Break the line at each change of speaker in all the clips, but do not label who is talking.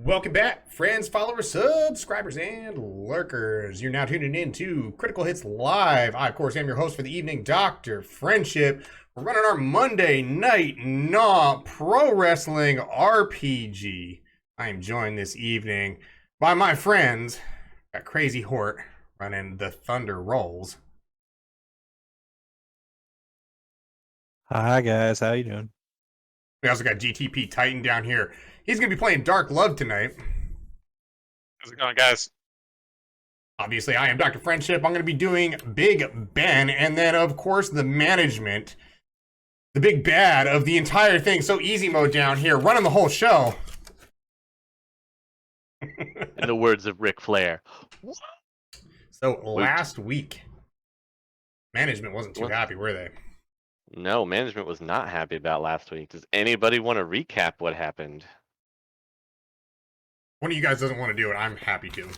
Welcome back, friends, followers, subscribers, and lurkers. You're now tuning in to Critical Hits Live. I, of course, am your host for the evening, Dr. Friendship. We're running our Monday Night N.A.W. Pro Wrestling RPG. I am joined this evening by my friends. Got Crazy Hort running the Thunder Rolls.
Hi guys, how you doing?
We also got GTP Titan down here. He's going to be playing Dark Love tonight.
How's it going, guys?
Obviously, I am Dr. Friendship. I'm going to be doing Big Ben, and then, of course, the management, the big bad of the entire thing. So easy mode down here, running the whole show.
In the words of Ric Flair.
So last week, management wasn't too happy, were they?
No, management was not happy about last week. Does anybody want to recap what happened?
One of you guys doesn't want to do it. I'm happy to.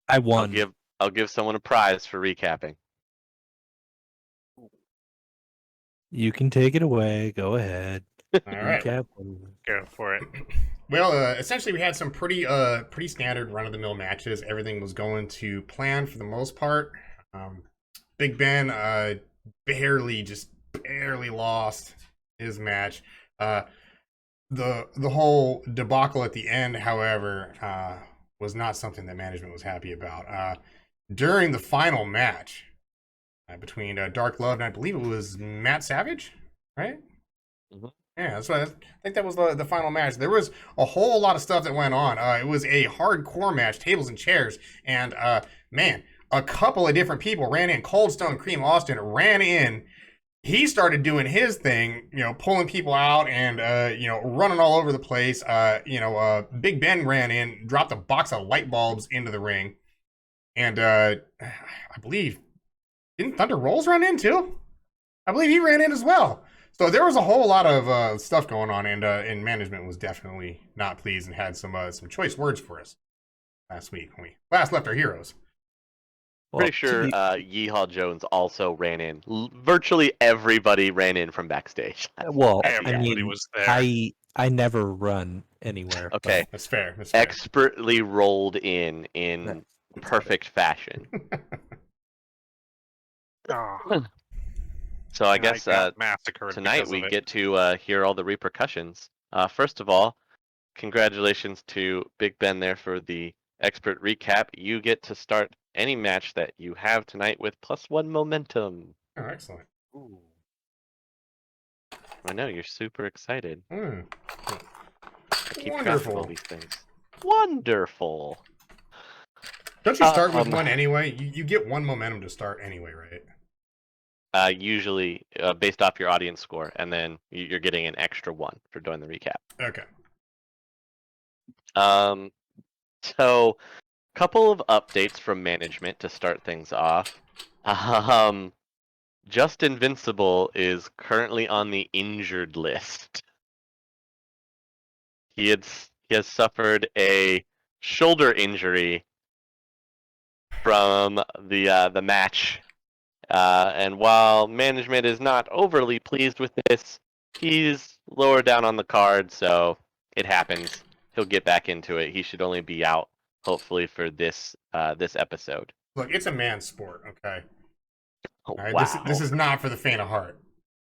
I won.
I'll give someone a prize for recapping.
You can take it away. Go ahead.
All right.
Recap.
Go for it.
Well, essentially, we had some pretty standard run-of-the-mill matches. Everything was going to plan for the most part. Big Ben barely lost his match. The whole debacle at the end, however, was not something that management was happy about. During the final match between Dark Love and I believe it was Matt Savage, right?
Mhm.
Yeah, that's what I think that was the final match. There was a whole lot of stuff that went on. It was a hardcore match, tables and chairs, and man, a couple of different people ran in. Cold Stone Cream Austin ran in. He started doing his thing, pulling people out and, running all over the place. Big Ben ran in, dropped a box of light bulbs into the ring. And I believe, didn't Thunder Rolls run in too? I believe he ran in as well. So there was a whole lot of stuff going on, and management was definitely not pleased and had some choice words for us last week when we last left our heroes.
Pretty sure Yeehaw Jones also ran in. Virtually everybody ran in from backstage.
Everybody was there.
I never run anywhere.
Okay.
That's fair.
Expertly rolled in perfect fashion.
Oh,
So I guess
got massacred
tonight
because
we
of it.
get to hear all the repercussions. First of all, congratulations to Big Ben there for the expert recap. You get to start any match that you have tonight with +1 momentum.
Oh, excellent.
Ooh.
I know you're super excited.
Hmm.
I keep track of
Wonderful.
all these things. Wonderful.
Don't you start with one anyway? You get one momentum to start anyway, right?
Usually based off your audience score, and then you're getting an extra one for doing the recap.
Okay.
So couple of updates from management to start things off. Just Invincible is currently on the injured list. He has suffered a shoulder injury from the match, and while management is not overly pleased with this, he's lower down on the card, so it happens. He'll get back into it. He should only be out, hopefully, for this episode.
Look, it's a man's sport, okay?
Oh,
All right?
wow.
This is not for the faint of heart.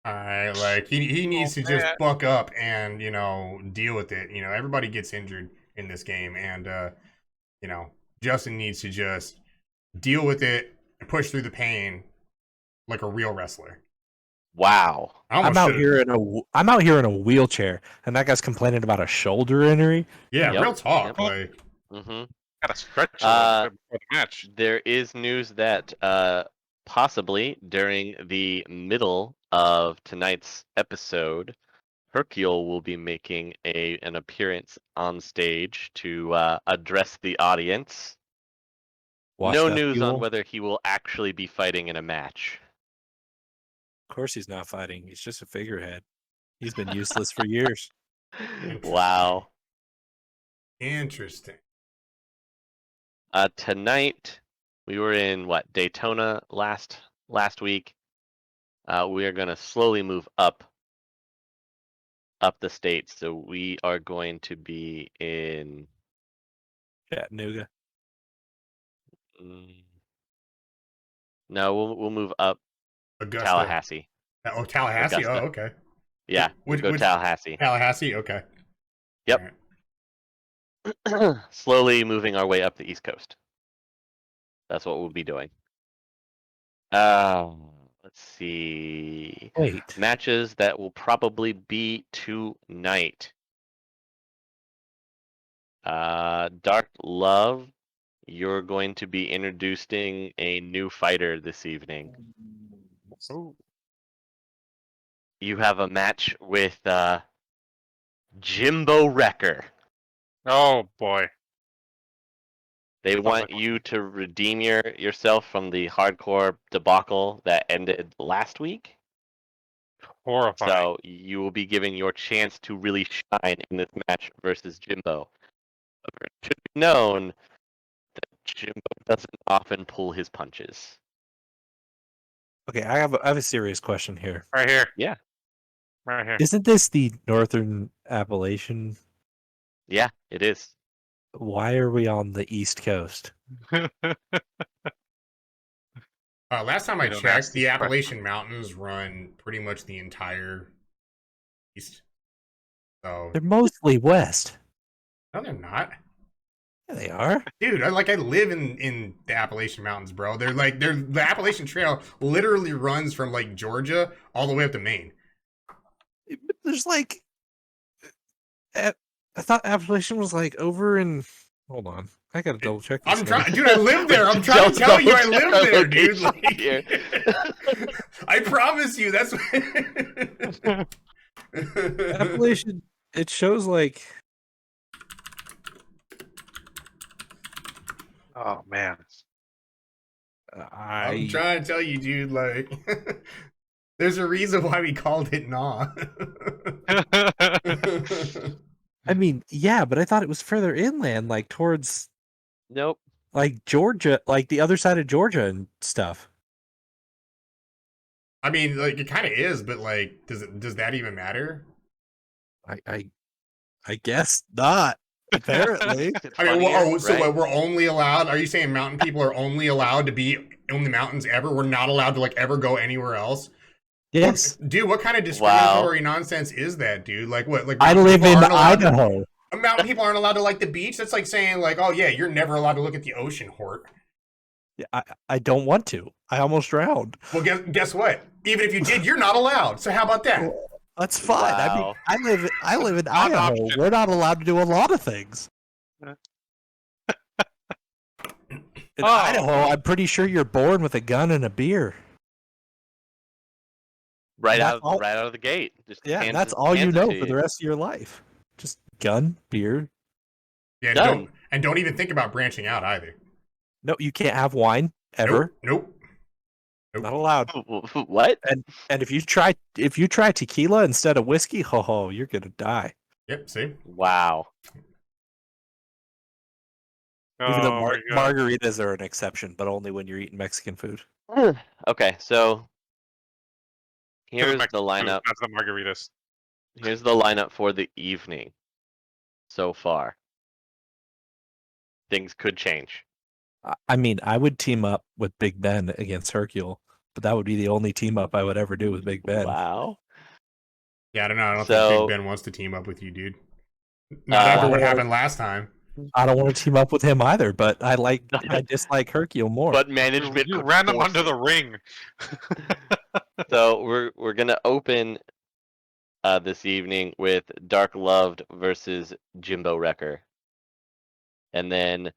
All right, like he needs to just buck up and deal with it. Everybody gets injured in this game, and Justin needs to just deal with it and push through the pain like a real wrestler.
Wow.
I'm out here in a wheelchair, and that guy's complaining about a shoulder injury.
Yeah,
Yep.
real talk.
Yep.
Like,
Gotta stretch a little bit before the match.
There is news that possibly during the middle of tonight's episode, Hercule will be making an appearance on stage to address the audience. No news on whether he will actually be fighting in a match.
Of course he's not fighting. He's just a figurehead. He's been useless for years.
Wow.
interesting.
Tonight, we were in Daytona last week. We are going to slowly move up up the state. So we are going to be in.
Chattanooga.
mm, No, we'll move up
Augusta.
Tallahassee.
Oh, Tallahassee.
Augusta.
Oh, okay.
Yeah, we'll go
Which
Tallahassee.
Tallahassee. Okay.
Yep.
All right.
Slowly moving our way up the East Coast. That's what we'll be doing. Let's see.
Wait.
Matches that will probably be tonight. Dark Love, you're going to be introducing a new fighter this evening.
Ooh.
You have a match with Jimbo Wrecker.
Oh boy.
They
Sounds
want
like one.
you to redeem yourself from the hardcore debacle that ended last week.
Horrifying.
So you will be given your chance to really shine in this match versus Jimbo. It should be known that Jimbo doesn't often pull his punches.
Okay, I have a serious question here.
Right here.
Yeah.
Right here.
Isn't this the Northern Appalachian?
Yeah, it is.
Why are we on the East Coast?
Last time I
You don't ask
checked, the
these
Appalachian Mountains run pretty much the entire east. So
They're mostly west.
no, they're not.
Yeah, they are.
Dude, I live in the Appalachian Mountains, bro. The Appalachian Trail literally runs from like Georgia all the way up to Maine.
There's like, I thought Appalachian was like over in. Hold on, I gotta double check this.
I'm trying, dude. I live there. I'm trying to tell you, I live there, dude. Like,
Here.
I promise you, that's.
Appalachian. It shows like.
Oh man.
I'm trying to tell you, dude. Like, there's a reason why we called it N.A.W.
I mean, yeah, but I thought it was further inland, like towards
Nope.
like Georgia, like the other side of Georgia and stuff.
I mean, like, it kind of is, but like, does that even matter?
I guess not. Apparently,
I mean,
Funnier,
so
right?
what, we're only allowed? Are you saying mountain people are only allowed to be in the mountains ever? We're not allowed to like ever go anywhere else?
yes.
Dude, what kind of discriminatory nonsense is that, dude? Like what? Like
I
mountain
live
people
in
aren't allowed to-
Idaho.
mountain people aren't allowed to like the beach? That's like saying like, oh yeah, you're never allowed to look at the ocean, Hort.
Yeah, I don't want to. I almost drowned.
Well, guess what? Even if you did, you're not allowed. So how about that?
That's fine. I mean,
Wow.
I live in
Not an
Idaho.
option.
We're not allowed to do a lot of things. In
Oh.
Idaho, I'm pretty sure you're born with a gun and a beer.
Right
That's
out,
all-
right out of the gate. Just
Yeah,
hands
that's
it-
all you
hands it
know
to
for the rest of your life. Just gun, beer.
Yeah,
Done.
don't even think about branching out either.
No, you can't have wine ever.
Nope.
Not allowed.
What?
And if you try tequila instead of whiskey, ho, you're gonna die.
Yep. See.
Wow.
Even though
Oh my God.
margaritas are an exception, but only when you're eating Mexican food.
Okay, so
To the
here's the
Mexican food,
lineup.
That's the margaritas.
Here's the lineup for the evening so far. Things could change.
I mean, I would team up with Big Ben against Hercule, but that would be the only team up I would ever do with Big Ben.
Wow.
Yeah, I don't know. I don't
So-
think Big Ben wants to team up with you, dude. Not after what happened last time.
I don't want to team up with him either, but I dislike Hercule more.
But management
You
could
ran them
force
under
it.
the ring.
So we're gonna open this evening with Dark Loved versus Jimbo Wrecker, and then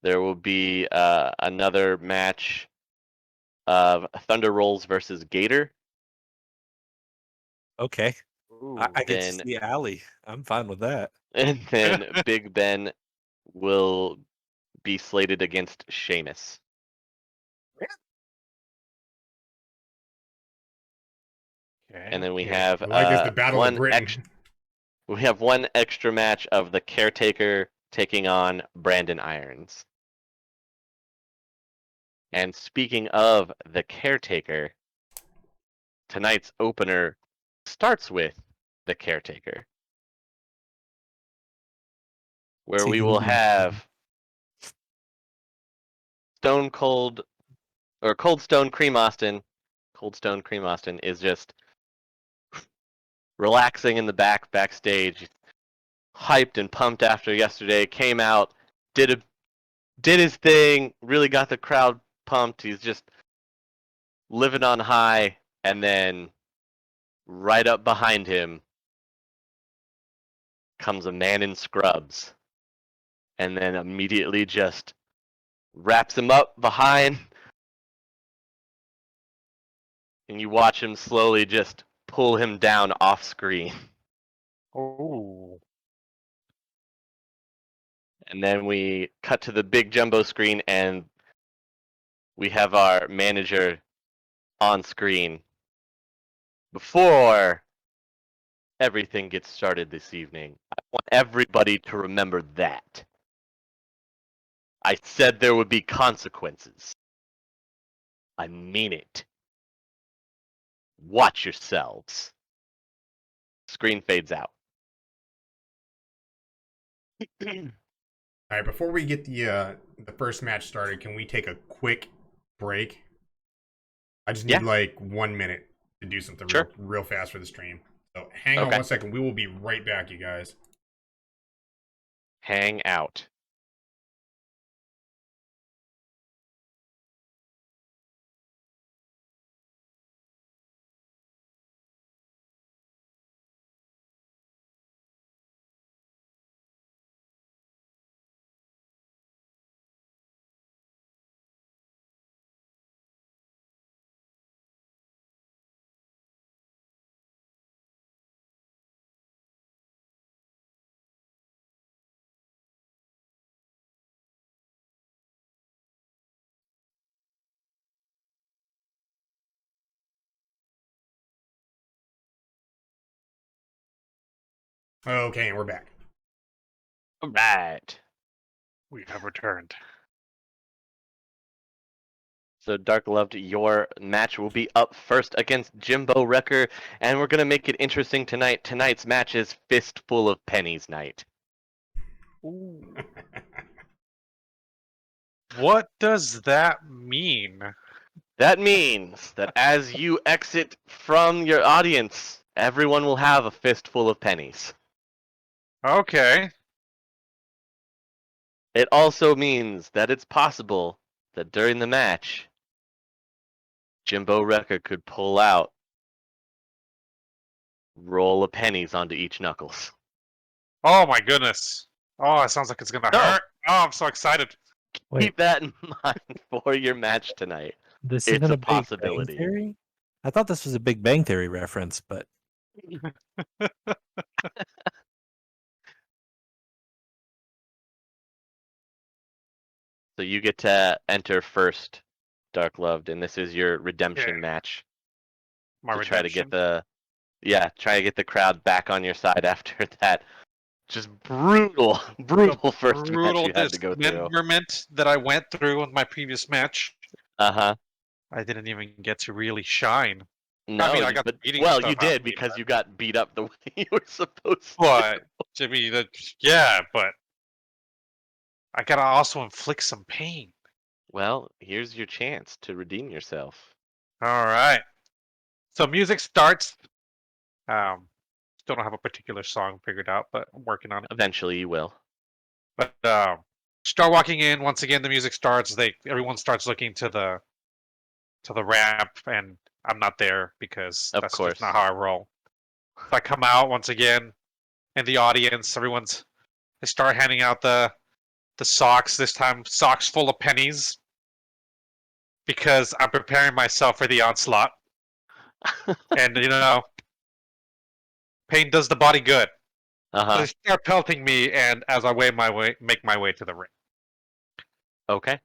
there will be another match of Thunder Rolls versus Gator.
Okay, I can
Then
see Allie. I'm fine with that.
and then Big Ben will be slated against Sheamus. And then we have
Like it's the Battle of
one
Britain.
we have one extra match of the Caretaker taking on Brandon Irons. And speaking of the Caretaker, tonight's opener starts with the Caretaker, where
See
we
who
will
can-
have Stone Cold or Cold Stone Cream Austin. Cold Stone Cream Austin is just relaxing in the backstage, hyped and pumped after yesterday. Came out, did his thing, really got the crowd pumped. He's just living on high, and then right up behind him comes a man in scrubs, and then immediately just wraps him up behind, and you watch him slowly just pull him down off screen.
Oh.
And then we cut to the big jumbo screen, and we have our manager on screen before everything gets started this evening. I want everybody to remember that. I said there would be consequences. I mean it. Watch yourselves. Screen fades out.
All right, before we get the first match started, can we take a quick break? I just need
Yeah.
like 1 minute to do something
Sure.
real fast for the stream. So hang on
Okay.
1 second. We will be right back, you guys.
Hang out.
Okay, and we're back.
All right.
We have returned.
So Dark Loved, your match will be up first against Jimbo Wrecker, and we're gonna make it interesting tonight. Tonight's match is Fistful of Pennies night.
Ooh. What does that mean?
That means that as you exit from your audience, everyone will have a fistful of pennies.
Okay.
It also means that it's possible that during the match, Jimbo Wrecker could pull out roll of pennies onto each knuckles.
Oh my goodness. Oh, it sounds like it's gonna
No.
hurt. Oh, I'm so excited.
Wait,
Keep that in mind for your match tonight.
this
It's
isn't
a
a Big Bang
possibility.
Theory? I thought this was a Big Bang Theory reference, but
So you get to enter first, Dark Loved, and this is your redemption
Okay.
match
My
to try to get
redemption.
try to get the crowd back on your side after that just brutal first match
Brutal
you had to go through.
dismemberment that I went through with my previous match.
Uh-huh.
I didn't even get to really shine.
No,
I mean, I got the
but
beating
well,
stuff
you
out
did
of me,
because you got beat up the way you were supposed to.
but Jimmy, yeah, but I gotta also inflict some pain.
Well, here's your chance to redeem yourself.
All right. So music starts. Still don't have a particular song figured out, but I'm working on it.
Eventually you will.
But start walking in. Once again, the music starts. Everyone starts looking to the ramp, and I'm not there because
Of
that's
course.
just not how I roll. So I come out once again, in the audience, they start handing out the socks. This time, socks full of pennies, because I'm preparing myself for the onslaught. And pain does the body good. So
Uh-huh.
they start pelting me, and as I make my way to the ring.
Okay.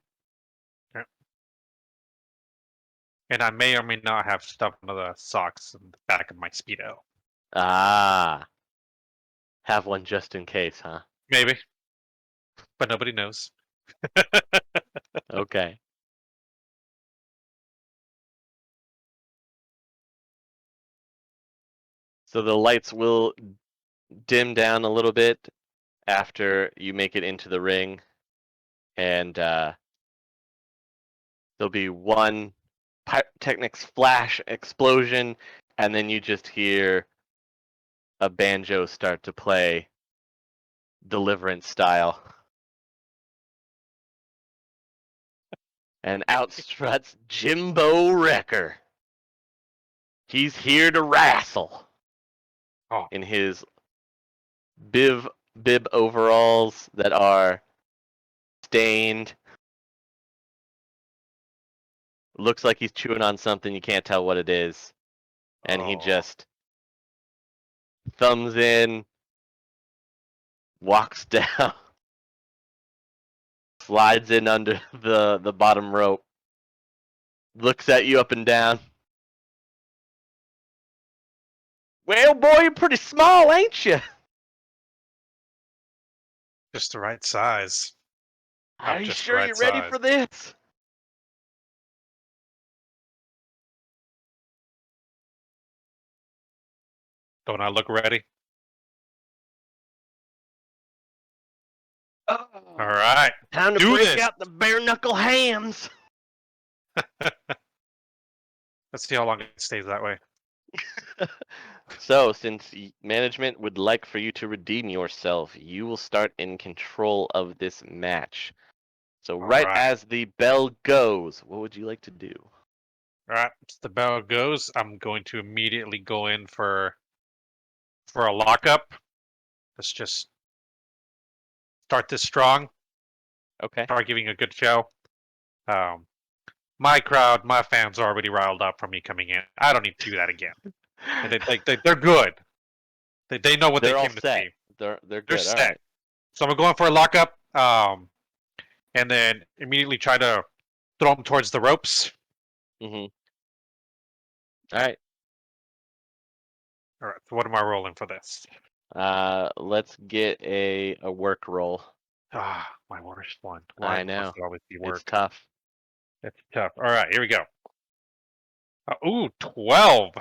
And I may or may not have stuff under the socks in the back of my Speedo.
Ah. Have one just in case, huh?
Maybe. But nobody knows.
Okay. So the lights will dim down a little bit after you make it into the ring, and there'll be one pyrotechnics flash explosion, and then you just hear a banjo start to play, Deliverance style. And out struts Jimbo Wrecker. He's here to wrestle.
Oh.
In his bib overalls that are stained. Looks like he's chewing on something. You can't tell what it is. And he just thumbs in, walks down, slides in under the bottom rope, looks at you up and down. Well, boy, you're pretty small, ain't you?
Just the right size.
Are you
just the
sure
right
you're ready
size.
for this?
Don't I look ready?
Oh,
All right.
time to
Do
break
this.
out the bare knuckle hams.
Let's see how long it stays that way.
So, since management would like for you to redeem yourself, you will start in control of this match. So, right
Alright.
as the bell goes, what would you like to do?
All right. The bell goes. I'm going to immediately go in for a lockup. Let's just start this strong.
Okay.
Start giving a good show. My crowd, my fans are already riled up from me coming in. I don't need to do that again. They're good. They know what
They're
they
all
came to
set.
see.
They're
They're
good. All
set.
right.
So I'm going for a lockup, and then immediately try to throw them towards the ropes.
All right.
All right. So what am I rolling for this?
Let's get a work roll.
Ah, my worst one.
I
Why
know.
must it always be
It's
work?
tough.
It's tough. All right, here we go. Ooh, 12.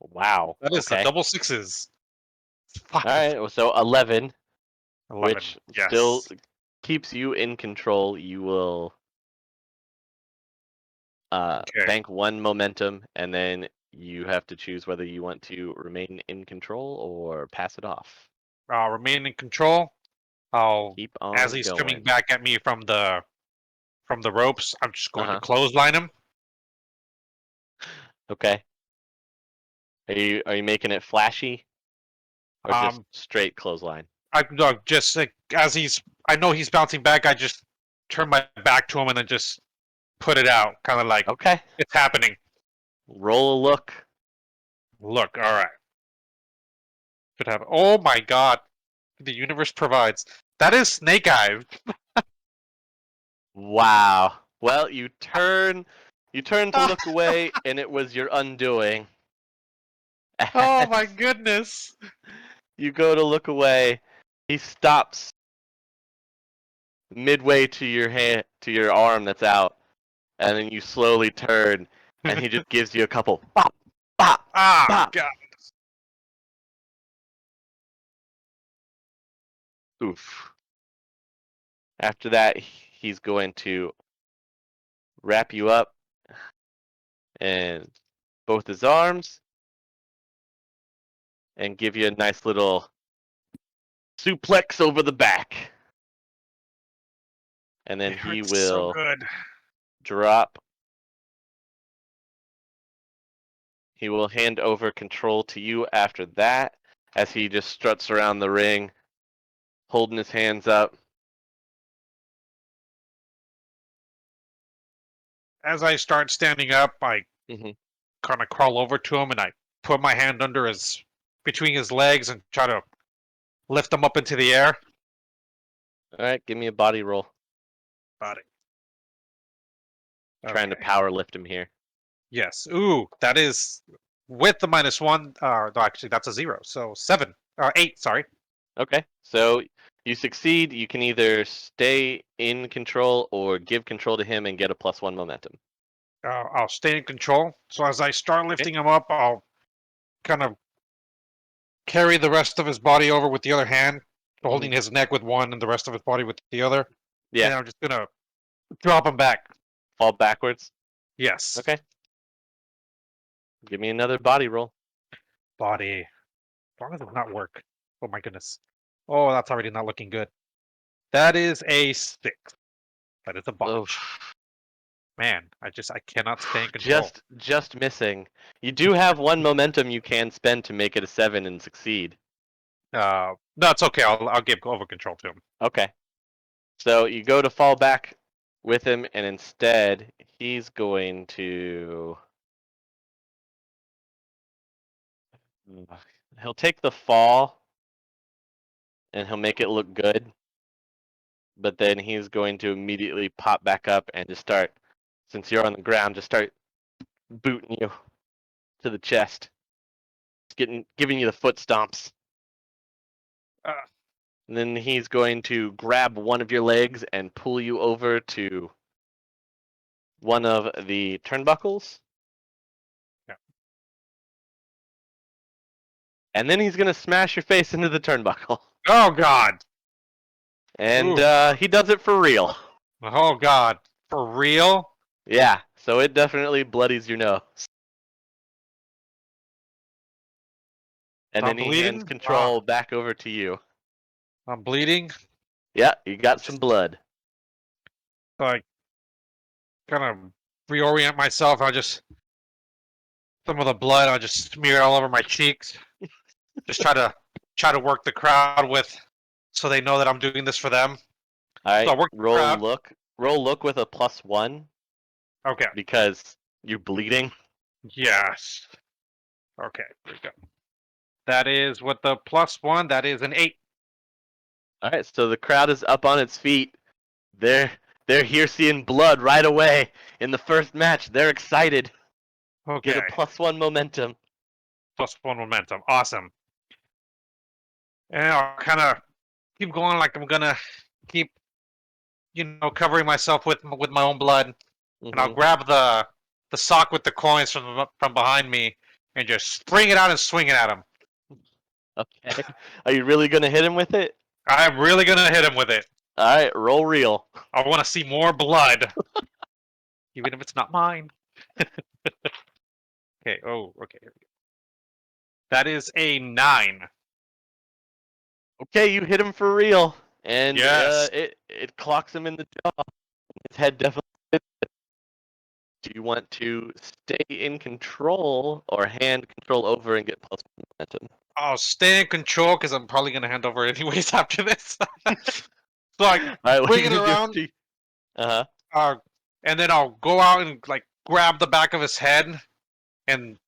Wow.
That is the
Okay.
double sixes. 5.
All right. Well, so 11,
11.
which
Yes.
still keeps you in control. You will
Okay.
bank 1 momentum, and then you have to choose whether you want to remain in control or pass it off.
I'll remain in control. I'll,
Keep on
as he's
going.
coming back at me from the ropes, I'm just going to
Uh-huh.
clothesline him.
Okay. Are you making it flashy, or just straight clothesline?
I no, just like as I know he's bouncing back. I just turn my back to him and then just put it out, kind of like
Okay.
it's happening.
Roll a look.
Look, all right. Should have. Oh my God, the universe provides. That is Snake Eyes.
Wow. Well, you turn to look away, and it was your undoing.
Oh my goodness.
You go to look away. He stops midway to your hand, to your arm that's out, and then you slowly turn, and he just gives you a couple bop, bop,
Ah,
bop.
God.
Oof. After that, he's going to wrap you up in both his arms and give you a nice little suplex over the back. And then
It
he
hurts
will
so good.
drop. He will hand over control to you after that, as he just struts around the ring, holding his hands up.
As I start standing up, I
Mhm.
kind of crawl over to him and I put my hand between his legs and try to lift him up into the air.
All right, give me a body roll.
Body.
Trying to
Okay.
power lift him here.
Yes. Ooh, that is with the -1. No, actually, that's a 0. So 7. 8. Sorry.
Okay, so you succeed. You can either stay in control or give control to him and get a +1 momentum.
I'll stay in control. So as I start lifting him up, I'll kind of carry the rest of his body over with the other hand, holding his neck with one and the rest of his body with the other.
Yeah.
And I'm just gonna drop him back.
Fall backwards.
Yes.
Okay. Give me another body roll.
Body. As long as it does not work. Oh my goodness. Oh, that's already not looking good. That is a 6. That is a botch.
Oof.
Man, I cannot stay in control.
Just missing. You do have one momentum you can spend to make it a 7 and succeed.
No, it's okay. I'll give over control to him.
Okay. So you go to fall back with him, and instead he's going to. He'll take the fall, and he'll make it look good. But then he's going to immediately pop back up and just start, since you're on the ground, just start booting you to the chest, giving you the foot stomps. And then he's going to grab one of your legs and pull you over to one of the turnbuckles.
Yeah.
And then he's going to smash your face into the turnbuckle.
Oh God.
And he does it for real.
Oh God. For real?
Yeah, so it definitely bloodies your nose. And
I'm
then he
bleeding?
hands control
Wow.
back over to you.
I'm bleeding.
Yeah, you got some blood.
So I kind of reorient myself. Some of the blood I'll just smear all over my cheeks. Just try to work the crowd so they know that I'm doing this for them.
All right,
So I work the crowd.
roll look with a +1
Okay.
because you're bleeding.
Yes. Okay. There we go. That is with the +1. That is an 8.
All right, so the crowd is up on its feet. They're here seeing blood right away in the first match. They're excited.
Okay.
Get a +1 momentum.
+1 momentum. Awesome. And I'll kind of keep going like I'm gonna keep, covering myself with my own blood, and I'll
Mhm.
grab the sock with the coins from behind me and just spring it out and swing it at him.
Okay. Are you really gonna hit him with it?
I'm really gonna hit him with it.
All right, roll real.
I want to see more blood, even if it's not mine. Okay. Oh, okay. Here we go. That is a 9.
Okay, you hit him for real, and
Yes.
it clocks him in the jaw. His head definitely. Do you want to stay in control or hand control over and get +1 momentum?
I'll stay in control because I'm probably gonna hand over anyways after this. So I
All right, what
bring
are
it
you gonna
around,
do? Uh-huh.
and then I'll go out and grab the back of his head and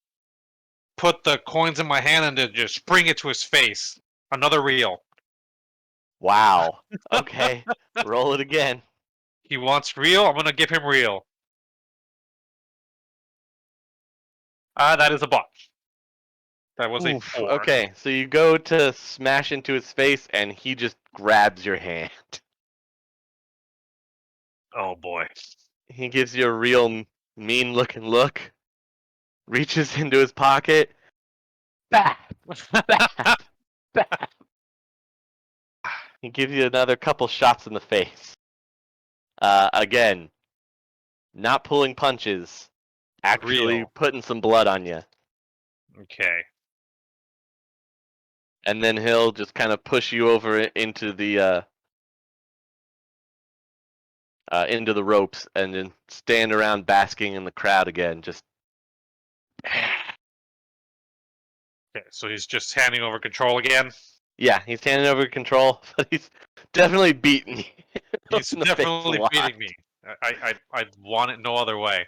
put the coins in my hand and then just bring it to his face. Another reel.
Wow. Okay. Roll it again.
He wants real. I'm gonna give him real. That is a botch. That was a
Oof,
4.
okay, so you go to smash into his face, and he just grabs your hand.
Oh boy.
He gives you a real mean-looking look, reaches into his pocket. Bah! Bah! Bah! He gives you another couple shots in the face. Again, not pulling punches, actually
Real.
putting some blood on you.
Okay.
And then he'll just kind of push you over into the ropes, and then stand around basking in the crowd again. Just
Okay. So he's just handing over control again.
yeah, he's handing over control, but he's definitely beating you.
He's
in the face a
definitely
lot.
beating me. I want it no other way.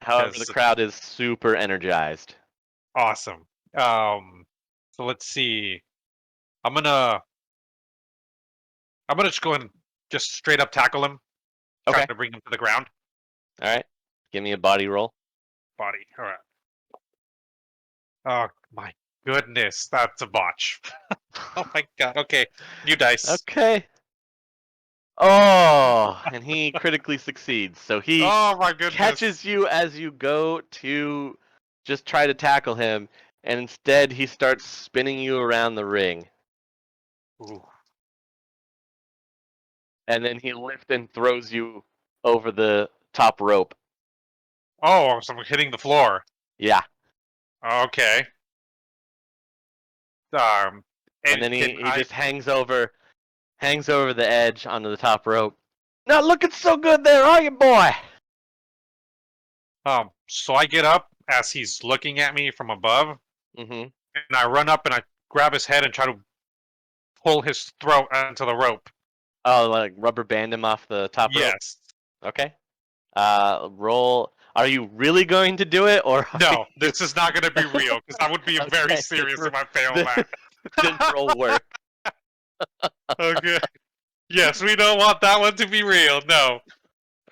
However, the
'Cause-
crowd is super energized.
Awesome. So let's see. I'm gonna just go and just straight up tackle him.
Okay.
Trying to bring him to the ground.
All right, give me a body roll.
Body. All right. Oh my goodness, that's a botch. Oh my god. Okay, new dice.
Okay. Oh, and he critically succeeds. So he
Oh my goodness.
catches you as you go to just try to tackle him, and instead he starts spinning you around the ring.
Ooh.
And then he lifts and throws you over the top rope.
Oh, so I'm hitting the floor.
Yeah.
Okay.
And then he
I
just hangs over the edge onto the top rope. Not looking so good there, are you, boy?
so I get up as he's looking at me from above,
Mm-hmm.
and I run up and I grab his head and try to pull his throat onto the rope.
Oh, like rubber band him off the top rope?
Yes.
Okay. Roll. Are you really going to do it, or
No, this is not going to be real because I would be very
Okay,
serious
then
if I failed that.
then roll work.
Okay. Yes, we don't want that one to be real. No.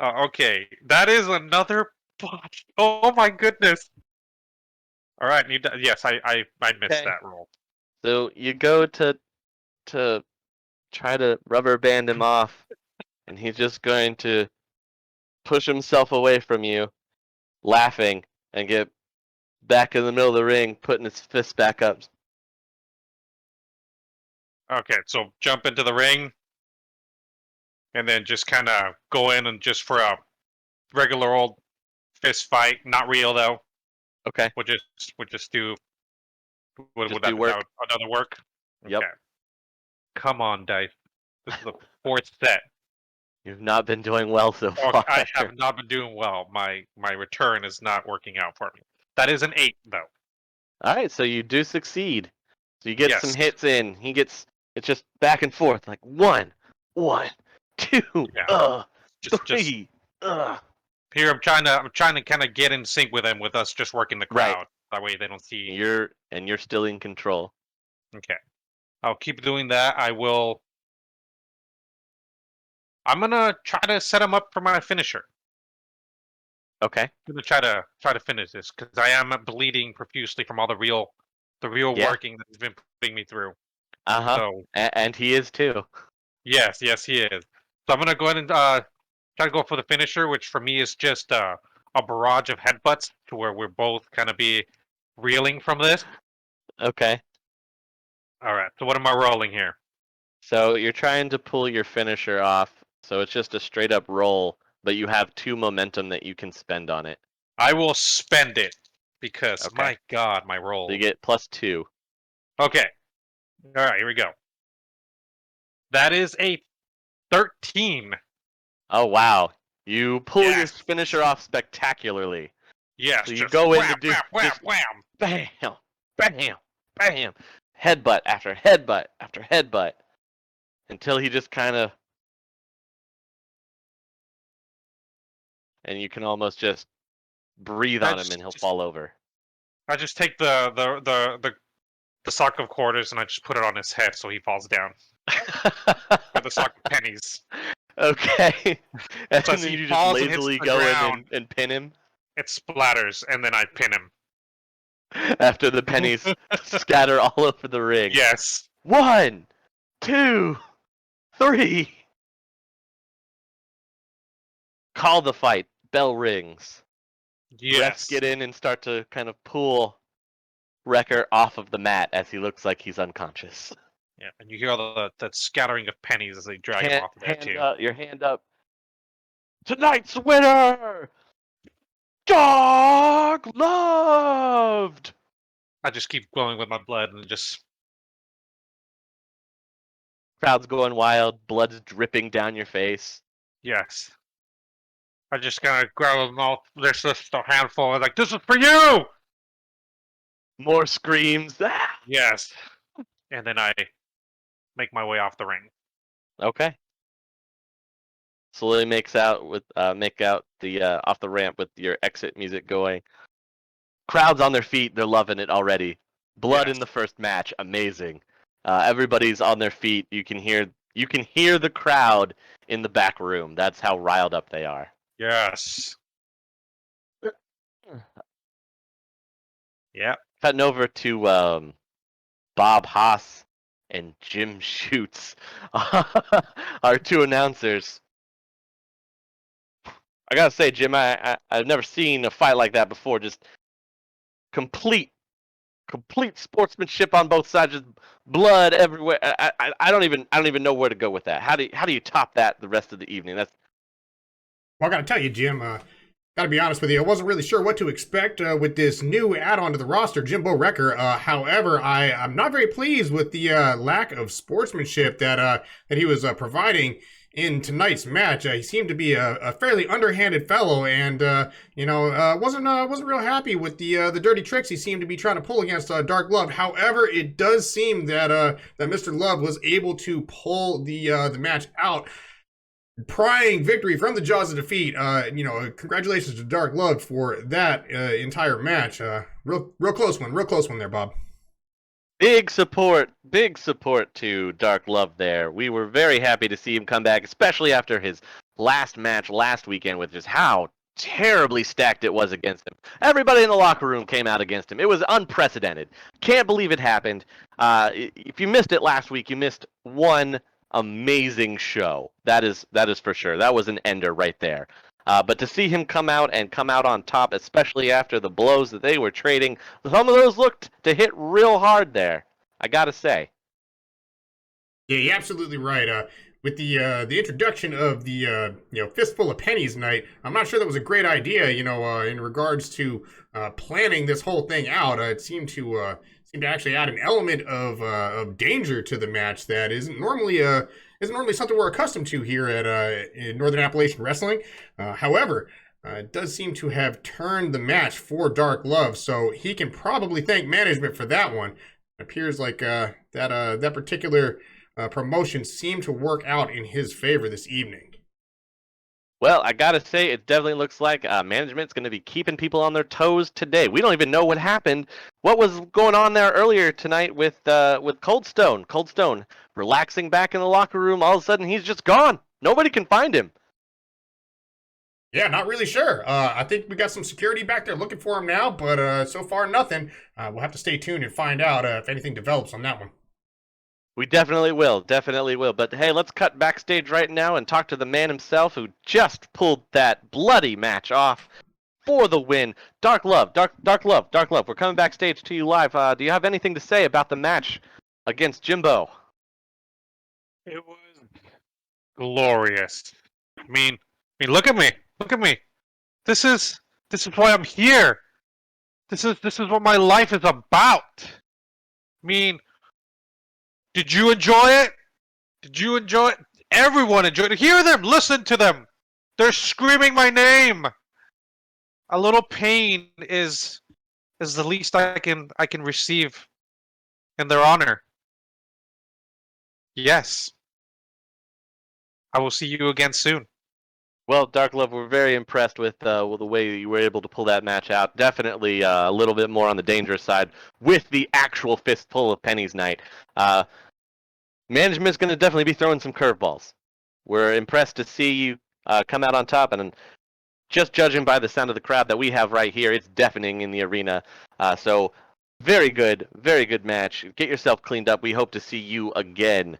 Okay, that is another botch. Oh my goodness. All right, yes, I missed
Okay.
that roll.
So you go to try to rubber band him off, and he's just going to push himself away from you, laughing, and get back in the middle of the ring, putting his fist back up.
Okay, so jump into the ring, and then just kind of go in and just for a regular old fist fight, not real though.
Okay.
We'll just do. Would
Just
that
do work.
another work?
Yep.
Okay. Come on, dice. This is the fourth set.
You've not been doing well so
Oh,
far.
I have not been doing well. My return is not working out for me. That is an 8 though.
All right, so you do succeed. So you get
Yes.
some hits in. It's just back and forth, like 1, 2,
Yeah. Just
three,
here. I'm trying to kind of get in sync with him, with us just working the
Right.
crowd. That way they don't see.
You're still in control.
Okay. I'll keep doing that. I'm gonna try to set him up for my finisher.
Okay.
I'm gonna try to finish this because I am bleeding profusely from all the real
Yeah.
working that he's been putting me through.
Uh-huh.
So
And he is too.
yes, he is. So I'm gonna go ahead and try to go for the finisher, which for me is just a barrage of headbutts to where we're both kind of be reeling from this.
Okay.
All right. So what am I rolling here?
So you're trying to pull your finisher off, so it's just a straight up roll, but you have 2 momentum that you can spend on it.
I will spend it because
Okay.
my God, my roll.
So you get +2.
Okay. All right. Here we go. That is a 13.
Oh wow. You pull your
Yes.
finisher off spectacularly.
Yes.
So you
just
go in
wham,
to do
wham, wham,
just
wham.
bam, bam, bam, headbutt after headbutt after headbutt, until he just kind of, and you can almost just breathe on him and he'll fall over.
I just take the sock of quarters and I just put it on his head so he falls down. Or the sock of pennies.
Okay. And
So as
then
he
you just
falls and hits
lazily
the
go
ground,
in and pin him
it splatters and then I pin him.
after the pennies scatter all over the ring.
Yes.
1, 2, 3. Call the fight. Bell rings.
Yes.
Refs get in and start to kind of pull Wrecker off of the mat as he looks like he's unconscious.
Yeah, and you hear all that scattering of pennies as they drag him off of that too.
Your hand up. Tonight's winner, Dog Loved.
I just keep glowing with my blood and just
Crowd's going wild. Blood's dripping down your face.
yes. I just kind of grab them all. There's just a handful. I'm like, this is for you.
More screams. Ah!
Yes. And then I make my way off the ring.
Okay. Slowly make out the off the ramp with your exit music going. Crowd's on their feet. They're loving it already. Blood
Yes.
in the first match. Amazing. Everybody's on their feet. You can hear the crowd in the back room. That's how riled up they are.
Yes. Yeah.
Cutting over to Bob Haas and Jim Schutz, our 2 announcers. I gotta say, Jim, I've never seen a fight like that before. Just complete complete sportsmanship on both sides, just blood everywhere. I don't even know where to go with that. How do you top that the rest of the evening? That's
Well, I gotta tell you, Jim, gotta be honest with you, I wasn't really sure what to expect with this new add-on to the roster, Jimbo Wrecker. However, I'm not very pleased with the lack of sportsmanship that he was providing in tonight's match. He seemed to be a fairly underhanded fellow, and wasn't real happy with the dirty tricks he seemed to be trying to pull against Dark Love. However, it does seem that that Mr. Love was able to pull the match out, prying victory from the jaws of defeat. Congratulations to Dark Love for that entire match. Real close one there, Bob.
big support to Dark Love there. We were very happy to see him come back, especially after his last match last weekend with just how terribly stacked it was against him. Everybody in the locker room came out against him. It was unprecedented. Can't believe it happened. If you missed it last week, you missed one amazing show. That is for sure. That was an ender right there. But to see him come out on top, especially after the blows that they were trading, some of those looked to hit real hard there, I gotta say.
Yeah, you're absolutely right. With the introduction of the fistful of pennies night, I'm not sure that was a great idea. In regards to planning this whole thing out, it seemed to actually add an element of danger to the match that isn't normally something we're accustomed to here at in Northern Appalachian Wrestling. However, it does seem to have turned the match for Dark Love, so he can probably thank management for that one. It appears like that particular promotion seemed to work out in his favor this evening.
Well, I gotta say, it definitely looks like management's going to be keeping people on their toes today. We don't even know what happened. What was going on there earlier tonight with Cold Stone? Cold Stone relaxing back in the locker room. All of a sudden, he's just gone. Nobody can find him.
Yeah, not really sure. I think we got some security back there looking for him now, but so far nothing. We'll have to stay tuned and find out if anything develops on that one.
We definitely will. But hey, let's cut backstage right now and talk to the man himself who just pulled that bloody match off for the win. Dark Love. We're coming backstage to you live. Do you have anything to say about the match against Jimbo?
It was glorious. I mean, look at me. This is why I'm here. This is what my life is about. I mean, did you enjoy it? Everyone enjoyed it. Hear them, listen to them. They're screaming my name. A little pain is the least I can receive in their honor. Yes. I will see you again soon.
Well, Dark Love, we're very impressed with the way you were able to pull that match out. Definitely a little bit more on the dangerous side with the actual fistful of pennies night. Management's going to definitely be throwing some curveballs. We're impressed to see you come out on top, and just judging by the sound of the crowd that we have right here, it's deafening in the arena. So very good match. Get yourself cleaned up. We hope to see you again.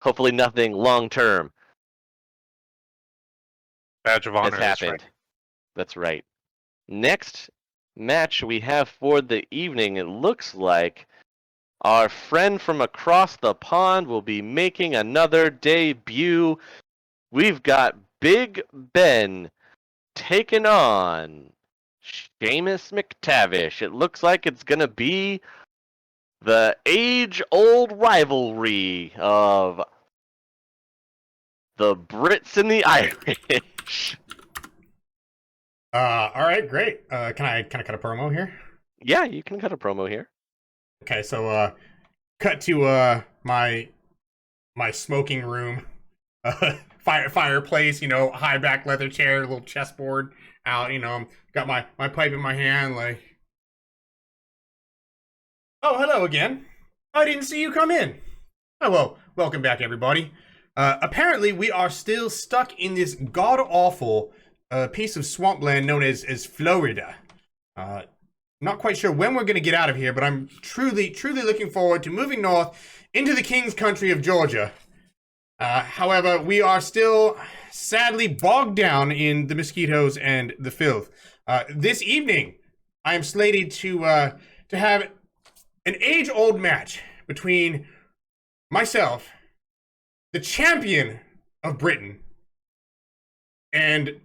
Hopefully nothing long term.
Badge of honor.
Has happened. That's right. Next match we have for the evening, it looks like our friend from across the pond will be making another debut. We've got Big Ben taking on Sheamus McTavish. It looks like it's going to be the age-old rivalry of the Brits and the Irish.
All right, great. Can I cut a promo here?
Yeah, you can cut a promo here.
Okay, so cut to my smoking room, fireplace, high back leather chair, little chessboard out, got my pipe in my hand, like, oh, hello again. I didn't see you come in. Oh, well, welcome back, everybody. Apparently, we are still stuck in this god-awful piece of swampland known as Florida. Not quite sure when we're going to get out of here, but I'm truly looking forward to moving north into the King's country of Georgia. However, we are still sadly bogged down in the mosquitoes and the filth. This evening, I am slated to have an age-old match between myself, the champion of Britain, and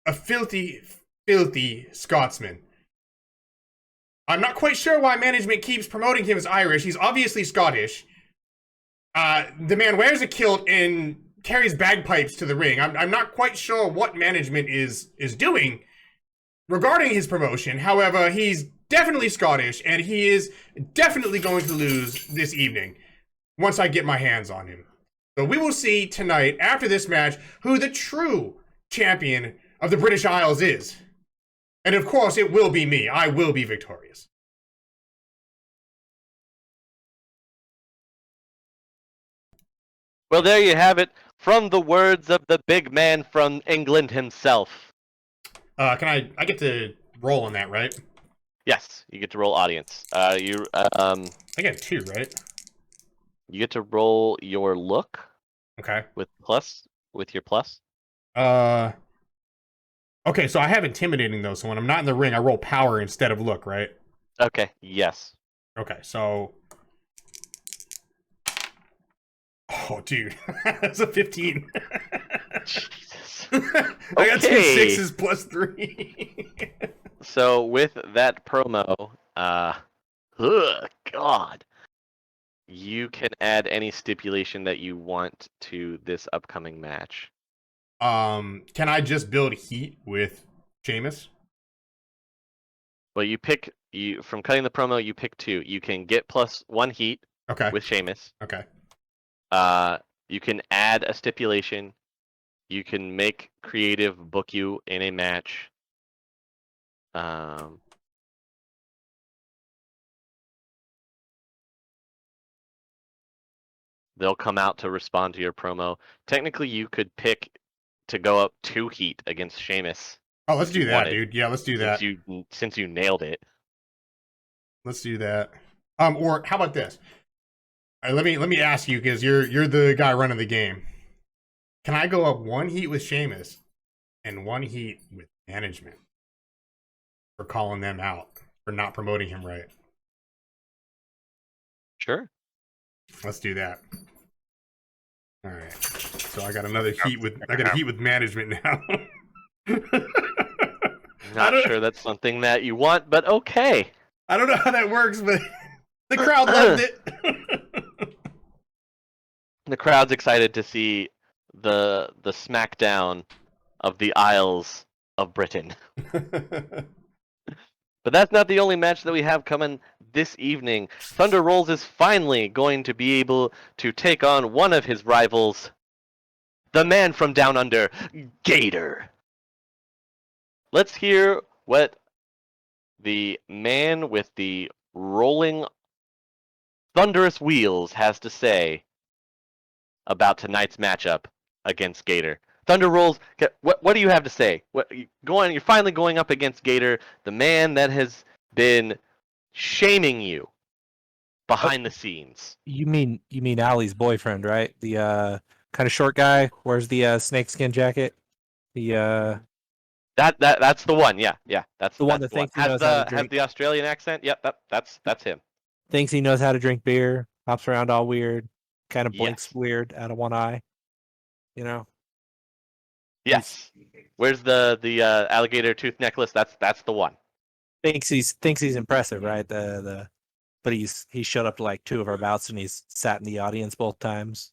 a filthy, filthy Scotsman. I'm not quite sure why management keeps promoting him as Irish. He's obviously Scottish. The man wears a kilt and carries bagpipes to the ring. I'm not quite sure what management is doing regarding his promotion. However, he's definitely Scottish, and he is definitely going to lose this evening once I get my hands on him. So we will see tonight, after this match, who the true champion of the British Isles is. And of course, it will be me. I will be victorious.
Well, there you have it, from the words of the big man from England himself.
I get to roll on that, right?
Yes, you get to roll audience.
I get 2, right?
You get to roll your look
Okay.
with your plus.
Okay, so I have intimidating though, so when I'm not in the ring, I roll power instead of look, right?
Okay, yes.
Okay, so... Oh, dude. That's a 15.
Jesus.
I got 2
Okay.
6s plus 3.
So with that promo, God, you can add any stipulation that you want to this upcoming match.
Can I just build heat with Sheamus?
Well, from cutting the promo, you pick 2. You can get +1 heat
Okay.
with Sheamus.
Okay.
You can add a stipulation. You can make creative book you in a match. They'll come out to respond to your promo. Technically, you could pick to go up 2 heat against Sheamus.
Oh, let's
if
do
you
that,
wanted,
dude. Yeah, let's do that.
Since you nailed it.
Let's do that. Or how about this? Let me ask you, because you're the guy running the game. Can I go up 1 heat with Sheamus and 1 heat with management for calling them out for not promoting him right?
Sure.
Let's do that. All right. So I got another heat with management now.
Not sure that's something that you want, but okay.
I don't know how that works, but the crowd loved it.
The crowd's excited to see the smackdown of the Isles of Britain. But that's not the only match that we have coming this evening. Thunder Rolls is finally going to be able to take on one of his rivals, the man from down under, Gator. Let's hear what the man with the rolling thunderous wheels has to say about tonight's matchup against Gator. Thunder Rolls, what do you have to say? You're finally going up against Gator, the man that has been shaming you behind the scenes.
You mean Allie's boyfriend, right? The kind of short guy, wears the snakeskin jacket. The
That's the one. Yeah, that's
The one that thinks he knows how to
has
drink.
the Australian accent. Yep, that's him.
thinks he knows how to drink beer, hops around all weird, kind of blinks
Yes.
weird out of one eye. You know?
Yes. Where's the alligator tooth necklace? That's the one.
Thinks he's impressive, right? But he showed up to like 2 of our bouts and he's sat in the audience both times.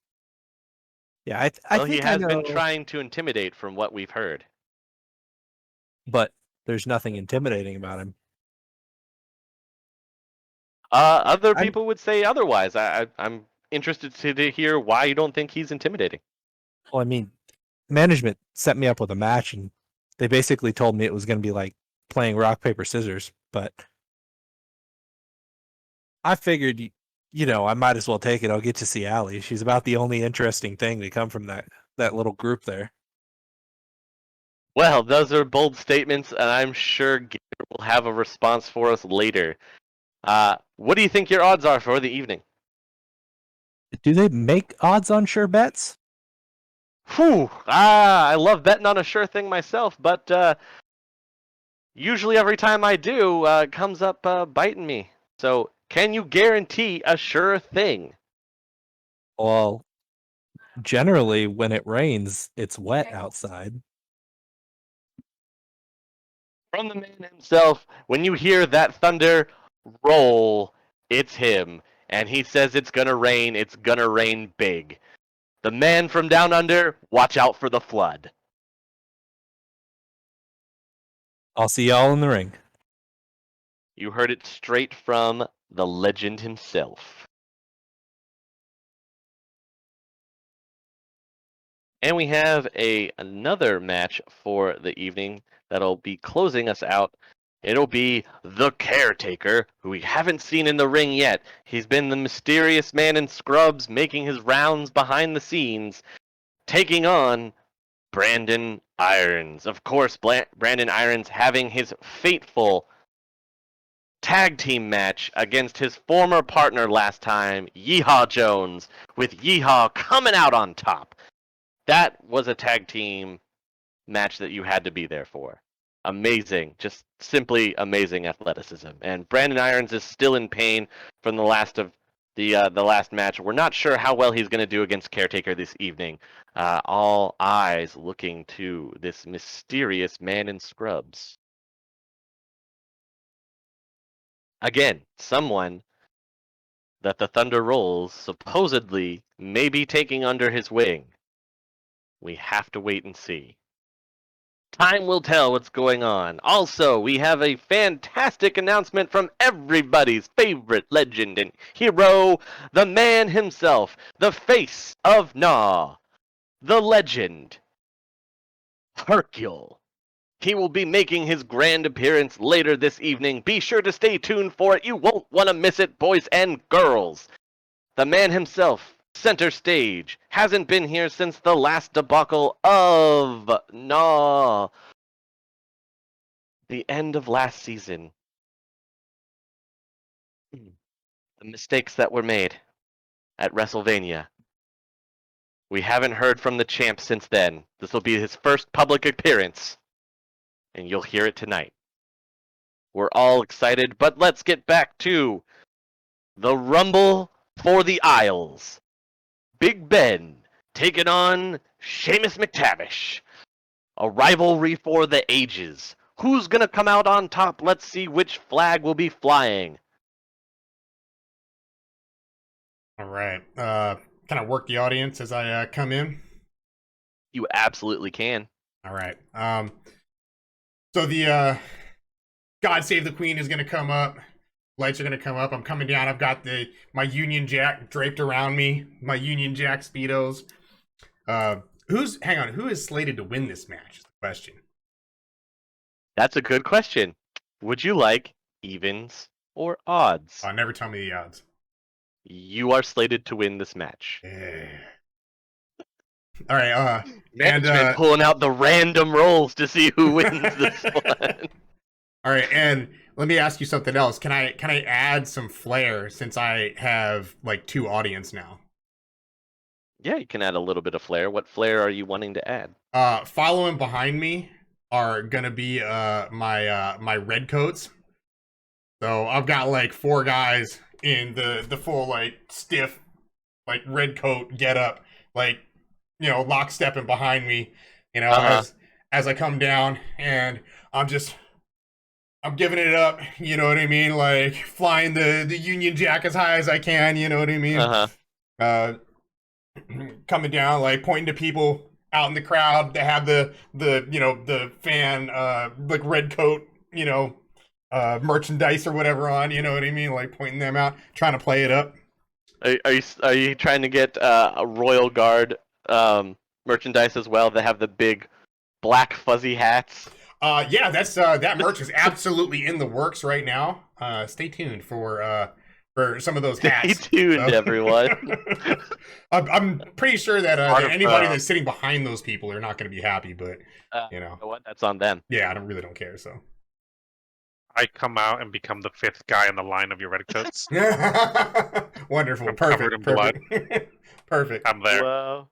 Yeah, I
Well,
think
he has
I
been
know,
trying to intimidate from what we've heard.
but there's nothing intimidating about him.
Other
I'm-
people would say otherwise. I'm interested to hear why you don't think he's intimidating.
Well, I mean, management set me up with a match and they basically told me it was going to be like playing rock, paper, scissors, but I figured, I might as well take it. I'll get to see Allie. She's about the only interesting thing to come from that little group there.
Well, those are bold statements, and I'm sure Gator will have a response for us later. What do you think your odds are for the evening?
Do they make odds on sure bets?
Whew! I love betting on a sure thing myself, but usually every time I do, it comes up biting me. So, can you guarantee a sure thing?
Well, generally, when it rains, it's wet outside.
From the man himself, when you hear that thunder roll, it's him. And he says it's gonna rain big. The man from down under, watch out for the flood.
I'll see y'all in the ring.
You heard it straight from the legend himself. And we have another match for the evening that'll be closing us out. It'll be the Caretaker, who we haven't seen in the ring yet. He's been the mysterious man in scrubs, making his rounds behind the scenes, taking on Brandon Irons. Of course, Brandon Irons having his fateful tag team match against his former partner last time, Yeehaw Jones, with Yeehaw coming out on top. That was a tag team match that you had to be there for. Amazing, just simply amazing athleticism. And Brandon Irons is still in pain from the last match. We're not sure how well he's going to do against Caretaker this evening. All eyes looking to this mysterious man in scrubs. Again, someone that the Thunder Rolls supposedly may be taking under his wing. We have to wait and see. Time will tell what's going on. Also, we have a fantastic announcement from everybody's favorite legend and hero, the man himself, the face of N.A.W, the legend, Hercule. He will be making his grand appearance later this evening. Be sure to stay tuned for it. You won't want to miss it, boys and girls. The man himself, center stage, hasn't been here since the last debacle of N.A.W. The end of last season. The mistakes that were made at WrestleMania. We haven't heard from the champ since then. This will be his first public appearance, and you'll hear it tonight. We're all excited, but let's get back to the Rumble for the Isles. Big Ben taking on Sheamus McTavish. A rivalry for the ages. Who's gonna come out on top? Let's see which flag will be flying.
All right. Can I work the audience as I come in?
You absolutely can.
All right. So the God Save the Queen is going to come up. Lights are going to come up. I'm coming down. I've got my Union Jack draped around me. My Union Jack Speedos. Who is slated to win this match? Is the question.
That's a good question. Would you like evens or odds?
Never tell me the odds.
You are slated to win this match.
All right.
Management pulling out the random rolls to see who wins this one.
All right, and let me ask you something else. Can I add some flair since I have like 2 audience now?
Yeah, you can add a little bit of flair. What flair are you wanting to add?
Following behind me are gonna be my red coats. So I've got like 4 guys in the full like stiff like red coat get up, like lockstepping behind me, as I come down, and I'm giving it up, you know what I mean? Like flying the Union Jack as high as I can, you know what I mean? Coming down, like pointing to people out in the crowd that have the fan like red coat, merchandise or whatever on, you know what I mean? Like pointing them out, trying to play it up.
Are you trying to get a Royal Guard merchandise as well that have the big black fuzzy hats?
Yeah, that's that merch is absolutely in the works right now. Stay tuned for some of those hats.
Stay tuned, everyone.
I'm pretty sure that anybody that's sitting behind those people are not going to be happy, but
you know what? That's on them.
Yeah, I really don't care. So
I come out and become the 5th guy in the line of your red coats.
Wonderful,
I'm
perfect,
covered in
perfect, perfect.
I'm there.
Wow.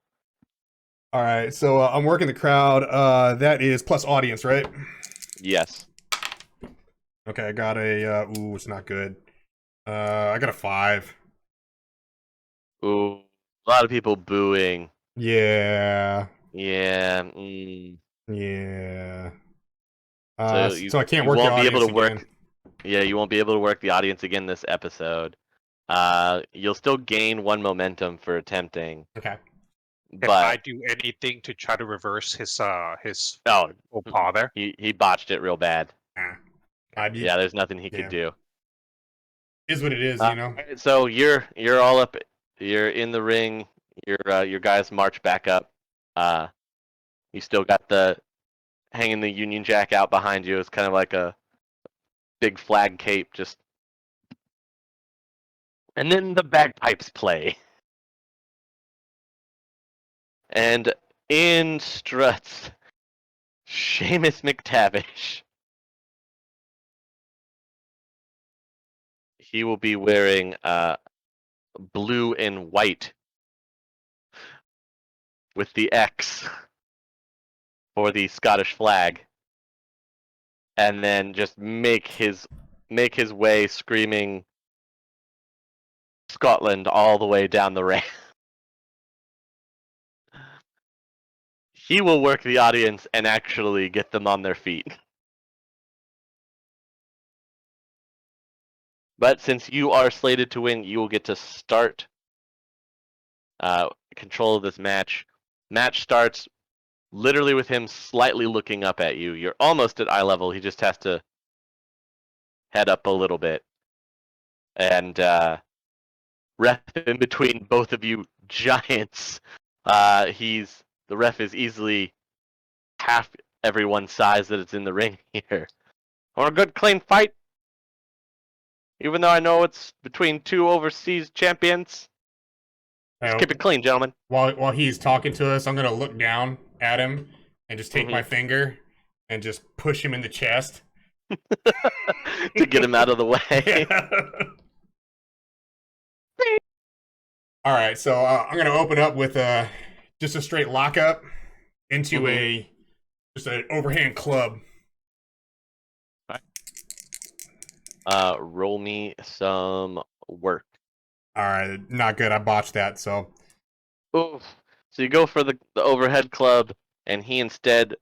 All right, so I'm working the crowd. That is plus audience, right?
Yes.
Okay, I got a. Ooh, it's not good. I got a 5.
Ooh, a lot of people booing.
Yeah.
Yeah.
Yeah.
So
So I can't
you
work the
won't be able
audience
to work.
again.
Yeah, you won't be able to work the audience again this episode. You'll still gain 1 momentum for attempting,
Okay.
Can I
but
do anything to try to reverse his
oh,
full paw there?
he botched it real bad.
Nah.
Yeah, there's nothing he could
Yeah.
do.
Is what it is,
Uh,
you know.
alright, so you're all up. You're in the ring. Your guys march back up. You still got the hanging the Union Jack out behind you. It's kind of like a big flag cape, just. And then the bagpipes play, and in struts Seamus McTavish. He will be wearing blue and white with the X for the Scottish flag, and then just make his way screaming Scotland all the way down the ramp. He will work the audience and actually get them on their feet. But since you are slated to win, you will get to start control of this match. Match starts literally with him slightly looking up at you. You're almost at eye level. He just has to head up a little bit. And ref in between both of you giants. The ref is easily half everyone's size that is in the ring here. Or a good clean fight. Even though I know it's between 2 overseas champions. Just keep it clean, gentlemen.
While he's talking to us, I'm gonna look down at him and just take my finger and just push him in the chest
to get him out of the way.
Yeah. All right, so I'm gonna open up with just a straight lockup into just an overhand club.
Roll me some work.
All right, not good. I botched that. So.
Oof. So you go for the overhead club, and he instead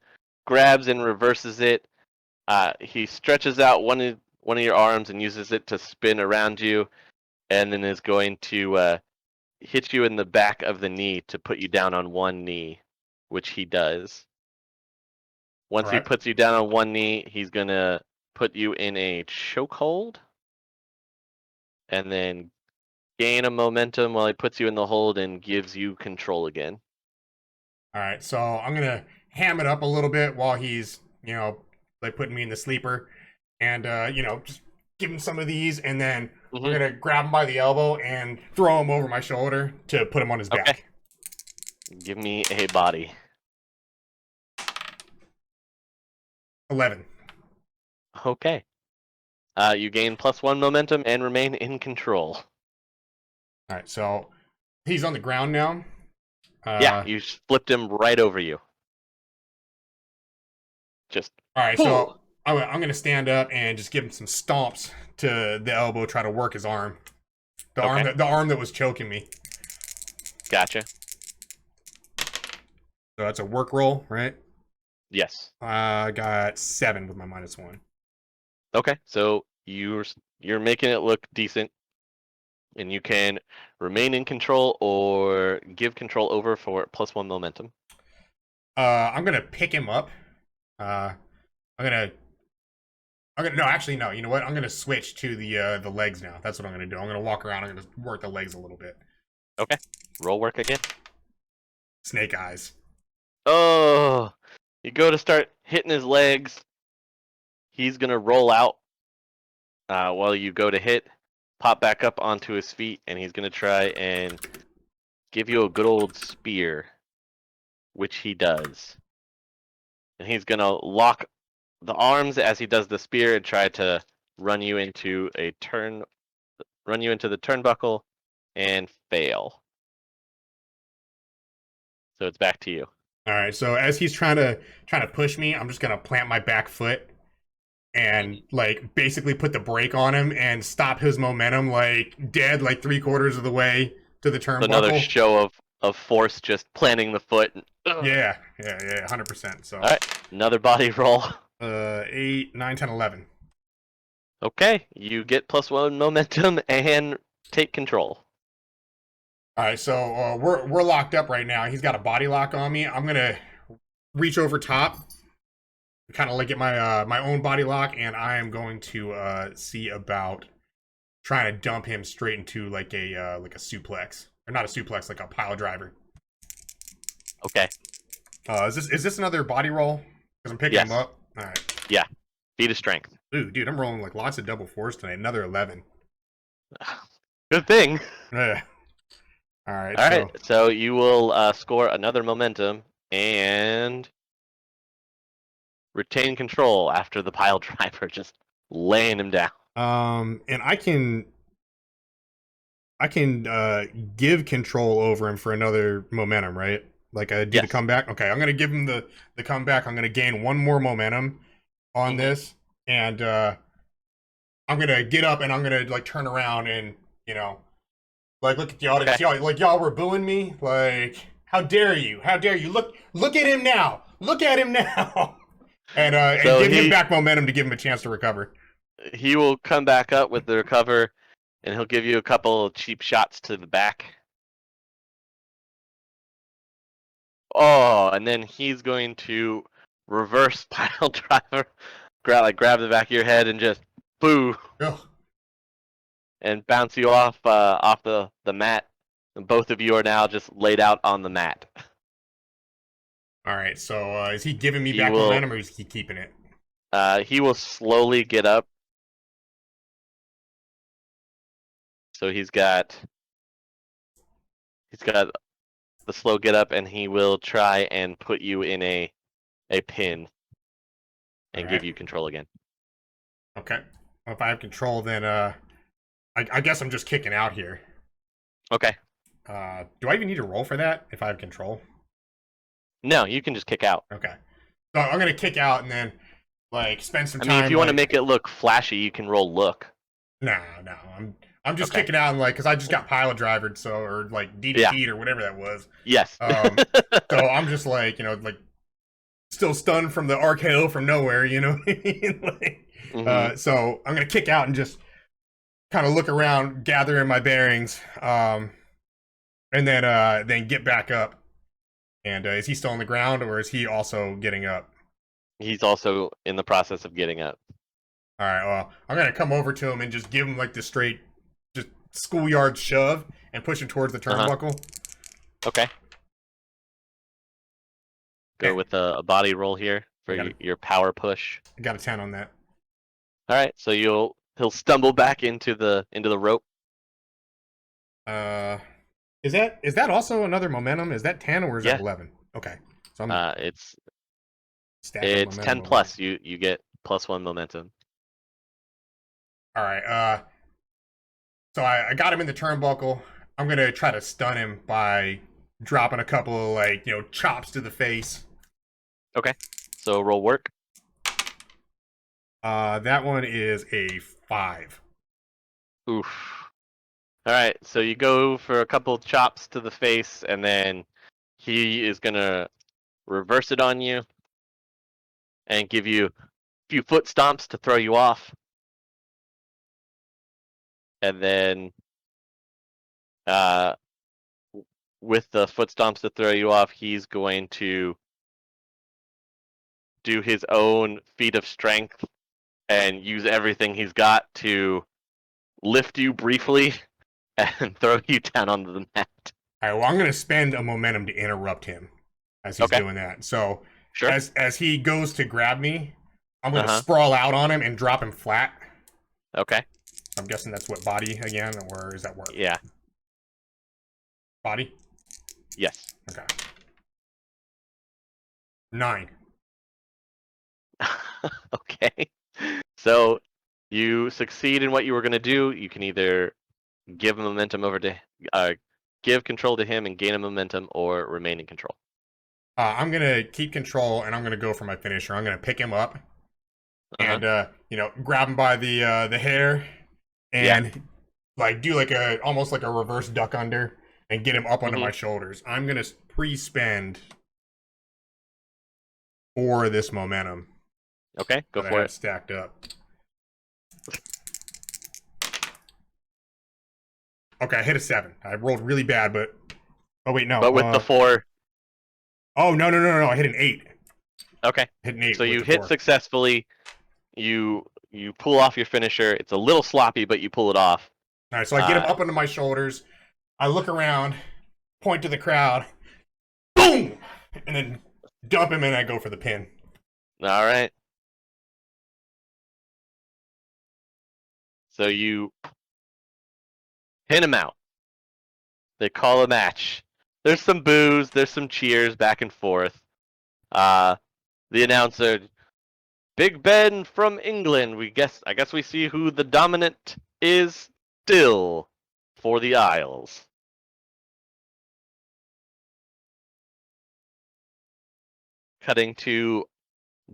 grabs and reverses it. He stretches out one of your arms and uses it to spin around you, and then is going to hit you in the back of the knee to put you down on one knee, which he does. Once he puts you down on one knee, he's gonna put you in a chokehold, and then gain a momentum while he puts you in the hold and gives you control again.
All right, so I'm gonna ham it up a little bit while he's, like putting me in the sleeper, and just give him some of these, and then I'm gonna grab him by the elbow and throw him over my shoulder to put him on his back.
Give me a body.
11.
Okay. You gain +1 momentum and remain in control.
All right, so he's on the ground now.
Yeah, you flipped him right over you. Just.
All right, so I'm gonna stand up and just give him some stomps to the elbow, try to work his arm. The arm that was choking me.
Gotcha.
So that's a work roll, right?
Yes.
I got 7 with my -1.
Okay, so you're making it look decent, and you can remain in control or give control over for +1 momentum.
I'm gonna pick him up. I'm gonna no, actually no. You know what? I'm gonna switch to the legs now. That's what I'm gonna do. I'm gonna walk around. I'm gonna work the legs a little bit.
Okay. Roll work again.
Snake eyes.
Oh, you go to start hitting his legs. He's gonna roll out while you go to hit, pop back up onto his feet, and he's gonna try and give you a good old spear, which he does. And he's gonna lock the arms as he does the spear and try to run you into the turnbuckle and fail. So it's back to you.
All right. So as he's trying to push me, I'm just gonna plant my back foot and like basically put the brake on him and stop his momentum like dead, like 3/4 of the way to the
Another
turnbuckle.
show of force, just planting the foot.
Yeah, 100%. So,
All right, another body roll.
8, 9, 10, 11.
Okay, you get +1 momentum and take control.
All right, so we're locked up right now. He's got a body lock on me. I'm gonna reach over top, kind of like get my my own body lock, and I am going to see about trying to dump him straight into like a suplex, or not a suplex, like a pile driver.
Okay.
Is this another body roll? Because I'm picking him up. All right.
Yeah. Feat of strength.
Ooh, dude, I'm rolling like lots of double fours tonight. Another 11.
Good thing.
Yeah. All right.
All right. So you will score another momentum and retain control after the pile driver, just laying him down.
And I can give control over him for another momentum, right? Like I do the comeback. Okay, I'm gonna give him the comeback. I'm gonna gain one more momentum on this, and I'm gonna get up and I'm gonna like turn around and like look at the audience. Y'all were booing me. Like, how dare you? How dare you? Look at him now. Look at him now. And
So
give him back momentum to give him a chance to recover.
He will come back up with the recover, and he'll give you a couple of cheap shots to the back. Oh, and then he's going to reverse pile driver, grab the back of your head and just boo,
Ugh.
and bounce you off the mat. And both of you are now just laid out on the mat.
All right. So is he giving me back momentum, or is he keeping it?
He will slowly get up. So he's got the slow get up, and he will try and put you in a pin and give you control again.
Okay. Well, if I have control, then I guess I'm just kicking out here.
Okay.
Do I even need to roll for that if I have control?
No, you can just kick out.
Okay. So I'm gonna kick out and then like spend some time.
I mean, if you want to make it look flashy, you can roll look.
No. I'm just kicking out and like because I just got pile drivered, so or like DDT'd or whatever that was.
Yes.
So I'm just like like still stunned from the RKO from nowhere, you know. Like, so I'm gonna kick out and just kind of look around, gather in my bearings, and then get back up. And is he still on the ground, or is he also getting up?
He's also in the process of getting up.
All right. Well, I'm gonna come over to him and just give him like the straight, just schoolyard shove and push him towards the turnbuckle.
Okay. Go with a body roll here for your power push.
I got a 10 on that.
All right. So he'll stumble back into the rope.
Is that also another momentum? Is that 10 or is that 11? Okay. So I'm
it's 10 plus. You get +1 momentum.
All right. So I got him in the turnbuckle. I'm gonna try to stun him by dropping a couple of like chops to the face.
Okay. So roll work.
That one is a 5.
Oof. All right, so you go for a couple chops to the face, and then he is gonna reverse it on you and give you a few foot stomps to throw you off, and then with the foot stomps to throw you off, he's going to do his own feat of strength and use everything he's got to lift you briefly and throw you down onto the mat.
All right, well, I'm going to spend a momentum to interrupt him as he's doing that. So as he goes to grab me, I'm going to sprawl out on him and drop him flat.
Okay.
I'm guessing that's what, body again, or is that work?
Yeah.
Body?
Yes.
Okay. 9.
Okay. So you succeed in what you were going to do. You can either give momentum over to give control to him and gain a momentum, or remain in control.
I'm gonna keep control and I'm gonna go for my finisher. I'm gonna pick him up and grab him by the hair and like do like a almost like a reverse duck under and get him up onto my shoulders. I'm gonna pre-spend for this momentum.
Okay, go
that
for
I had
it.
stacked up. Okay, I hit a 7. I rolled really bad, but oh wait, no.
But with the 4.
Oh no! I hit an 8.
Okay.
Hit an 8.
So
with
you
the
hit
4.
successfully. You pull off your finisher. It's a little sloppy, but you pull it off.
All right, so I get him up onto my shoulders. I look around, point to the crowd, boom, and then dump him, and I go for the pin.
All right. So you pin him out. They call a match. There's some boos. There's some cheers back and forth. The announcer, Big Ben from England. I guess we see who the dominant is still for the Isles. Cutting to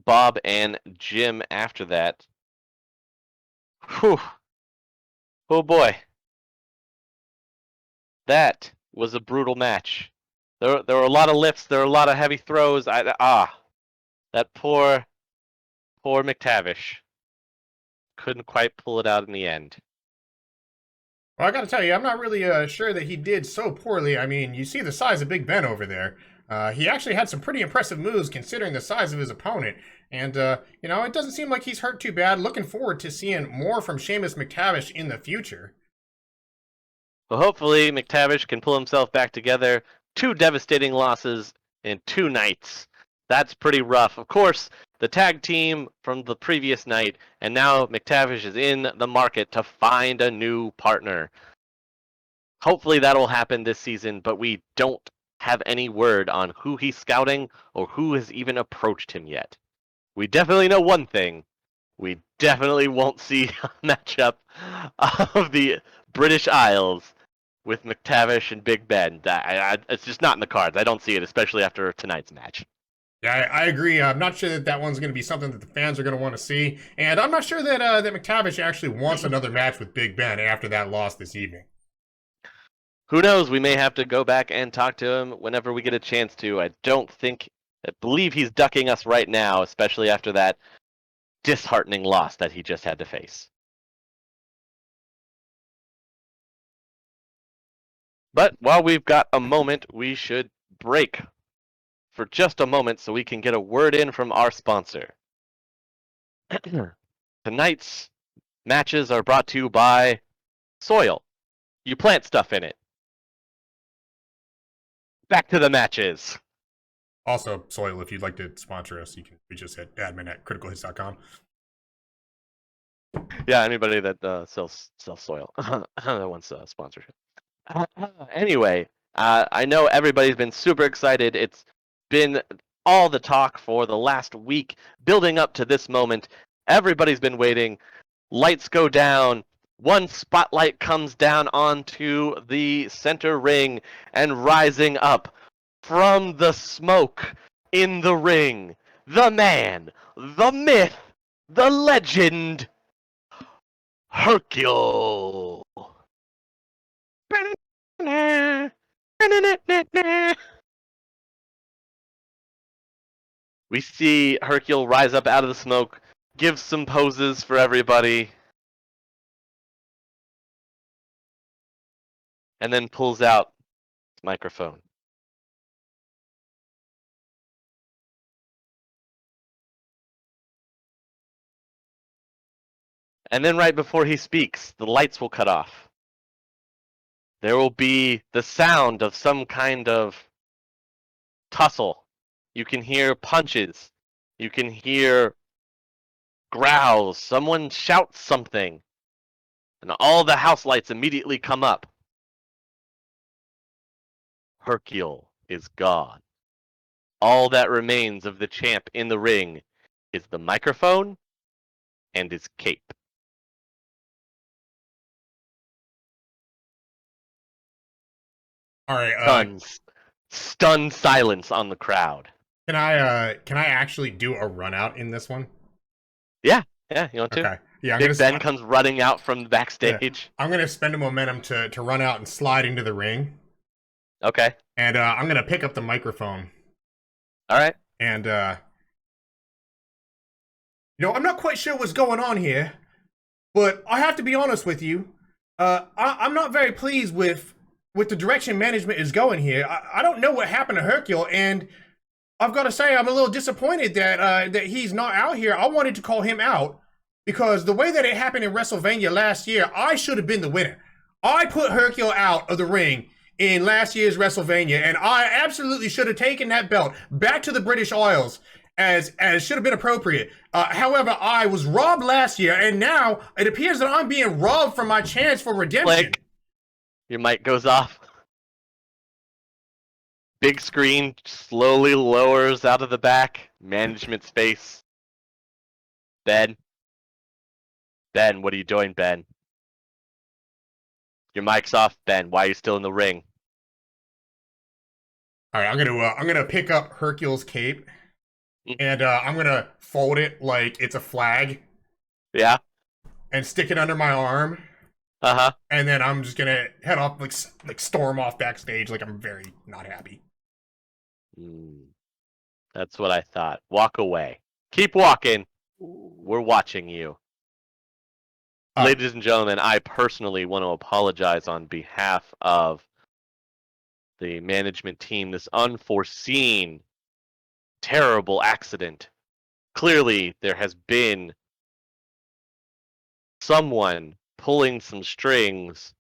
Bob and Jim after that. Whew. Oh boy. That was a brutal match. There were a lot of lifts. There were a lot of heavy throws. That poor McTavish couldn't quite pull it out in the end.
Well, I got to tell you, I'm not really sure that he did so poorly. I mean, you see the size of Big Ben over there. He actually had some pretty impressive moves considering the size of his opponent. And, it doesn't seem like he's hurt too bad. Looking forward to seeing more from Sheamus McTavish in the future.
Well, hopefully McTavish can pull himself back together. 2 devastating losses in 2 nights. That's pretty rough. Of course, the tag team from the previous night, and now McTavish is in the market to find a new partner. Hopefully that'll happen this season, but we don't have any word on who he's scouting or who has even approached him yet. We definitely know one thing. We definitely won't see a matchup of the British Isles with McTavish and Big Ben. It's just not in the cards. I don't see it, especially after tonight's match.
Yeah, I agree. I'm not sure that one's going to be something that the fans are going to want to see. And I'm not sure that McTavish actually wants another match with Big Ben after that loss this evening.
Who knows? We may have to go back and talk to him whenever we get a chance to. I believe he's ducking us right now, especially after that disheartening loss that he just had to face. But while we've got a moment, we should break for just a moment so we can get a word in from our sponsor. Tonight's matches are brought to you by Soil. You plant stuff in it. Back to the matches.
Also, Soil, if you'd like to sponsor us, you can reach us at admin@criticalhits.com.
Yeah, anybody that sells soil that wants sponsorship. Anyway, I know everybody's been super excited. It's been all the talk for the last week, building up to this moment. Everybody's been waiting. Lights go down. One spotlight comes down onto the center ring, and rising up from the smoke in the ring, the man, the myth, the legend, Hercule. We see Hercule rise up out of the smoke, give some poses for everybody, and then pulls out his microphone. And then right before he speaks, the lights will cut off. There will be the sound of some kind of tussle. You can hear punches. You can hear growls. Someone shouts something. And all the house lights immediately come up. Hercule is gone. All that remains of the champ in the ring is the microphone and his cape.
All right.
Stunned silence on the crowd.
Can I actually do a run out in this one?
Yeah, you want to?
Okay. Yeah,
Big Ben comes running out from the backstage.
I'm gonna spend a momentum to run out and slide into the ring.
Okay.
And I'm gonna pick up the microphone.
All right.
And I'm not quite sure what's going on here, but I have to be honest with you. I'm not very pleased with the direction management is going here. I don't know what happened to Hercule, and I've got to say I'm a little disappointed that he's not out here. I wanted to call him out because the way that it happened in WrestleMania last year, I should have been the winner. I put Hercule out of the ring in last year's WrestleMania, and I absolutely should have taken that belt back to the British Isles as should have been appropriate. However, I was robbed last year, and now it appears that I'm being robbed from my chance for redemption.
Click. Your mic goes off. Big screen slowly lowers out of the back. Management's face. Ben. Ben, what are you doing, Ben? Your mic's off, Ben. Why are you still in the ring?
All right, I'm gonna pick up Hercule's cape, and I'm gonna fold it like it's a flag.
Yeah.
And stick it under my arm. And then I'm just gonna head off, like storm off backstage, like I'm very not happy.
That's what I thought. Walk away. Keep walking. We're watching you. Ladies and gentlemen, I personally want to apologize on behalf of the management team. This unforeseen, terrible accident. Clearly, there has been someone pulling some strings.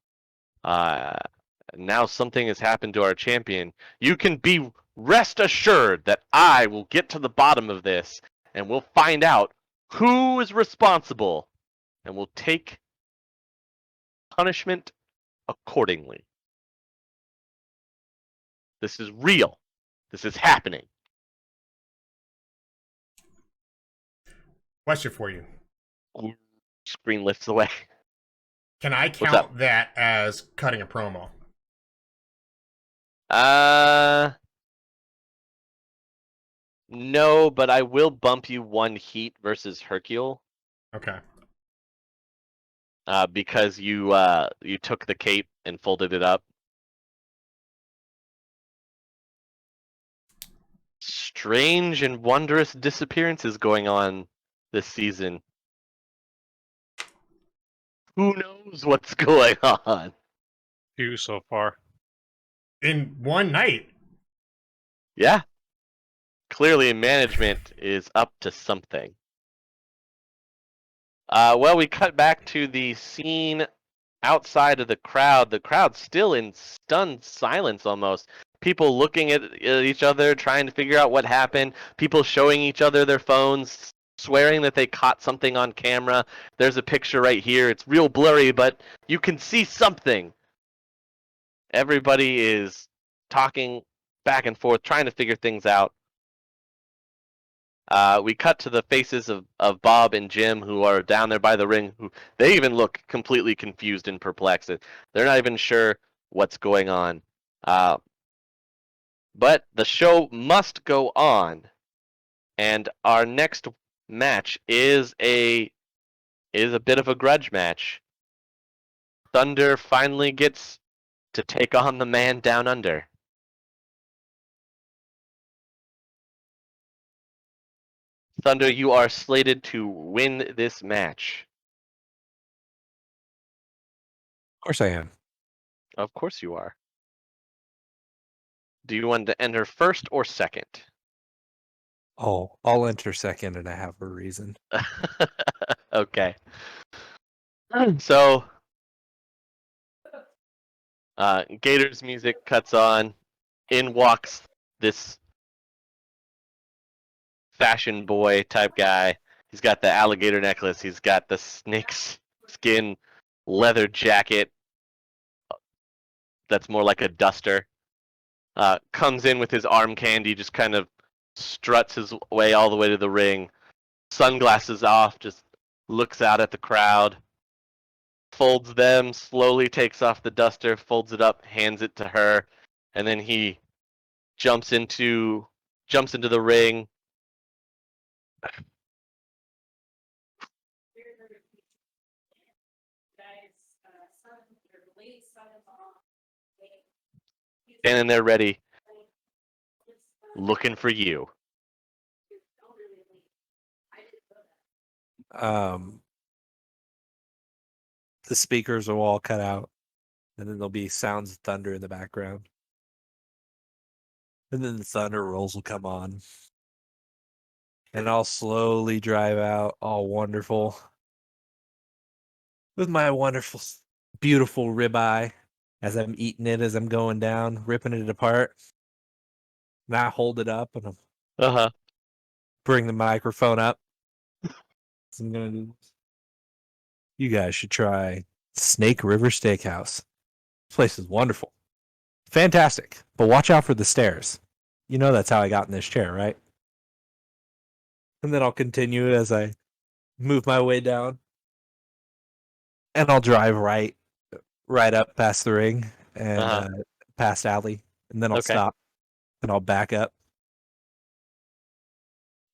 Now something has happened to our champion. You can be rest assured that I will get to the bottom of this, and we'll find out who is responsible, and we'll take punishment accordingly. This is real. This is happening.
Question for you.
Screen lifts away.
Can I count that as cutting a promo?
No, but I will bump you one heat versus Hercule.
Okay.
Because you took the cape and folded it up. Strange and wondrous disappearances going on this season. Who knows what's going on?
Two so far.
In one night.
Yeah. Clearly management is up to something. Well, we cut back to the scene outside of the crowd. The crowd's still in stunned silence almost. People looking at each other, trying to figure out what happened. People showing each other their phones, swearing that they caught something on camera. There's a picture right here. It's real blurry, but you can see something. Everybody is talking back and forth, trying to figure things out. We cut to the faces of Bob and Jim, who are down there by the ring. Who they even look completely confused and perplexed. They're not even sure what's going on. But the show must go on, and our next match is a bit of a grudge match. Thunder finally gets to take on the man down under. Thunder, you are slated to win this match.
Of course I am.
Of course you are. Do you want to enter first or second?
Oh, I'll enter second, and I have a reason.
Okay. So, Gator's music cuts on. In walks this fashion boy type guy. He's got the alligator necklace. He's got the snake's skin leather jacket that's more like a duster. Comes in with his arm candy, just kind of struts his way all the way to the ring. Sunglasses off, just looks out at the crowd. Folds them, slowly takes off the duster, folds it up, hands it to her, and then he jumps into the ring. Standing there ready, looking for you.
The speakers will all cut out, and then there'll be sounds of thunder in the background. And then the thunder rolls will come on. And I'll slowly drive out, all wonderful, with my wonderful, beautiful ribeye as I'm eating it, as I'm going down, ripping it apart. And I hold it up and I'll bring the microphone up. So I'm going to do this. You guys should try Snake River Steakhouse. This place is wonderful. Fantastic. But watch out for the stairs. You know that's how I got in this chair, right? And then I'll continue as I move my way down. And I'll drive right up past the ring and past Allie. And then I'll stop. And I'll back up.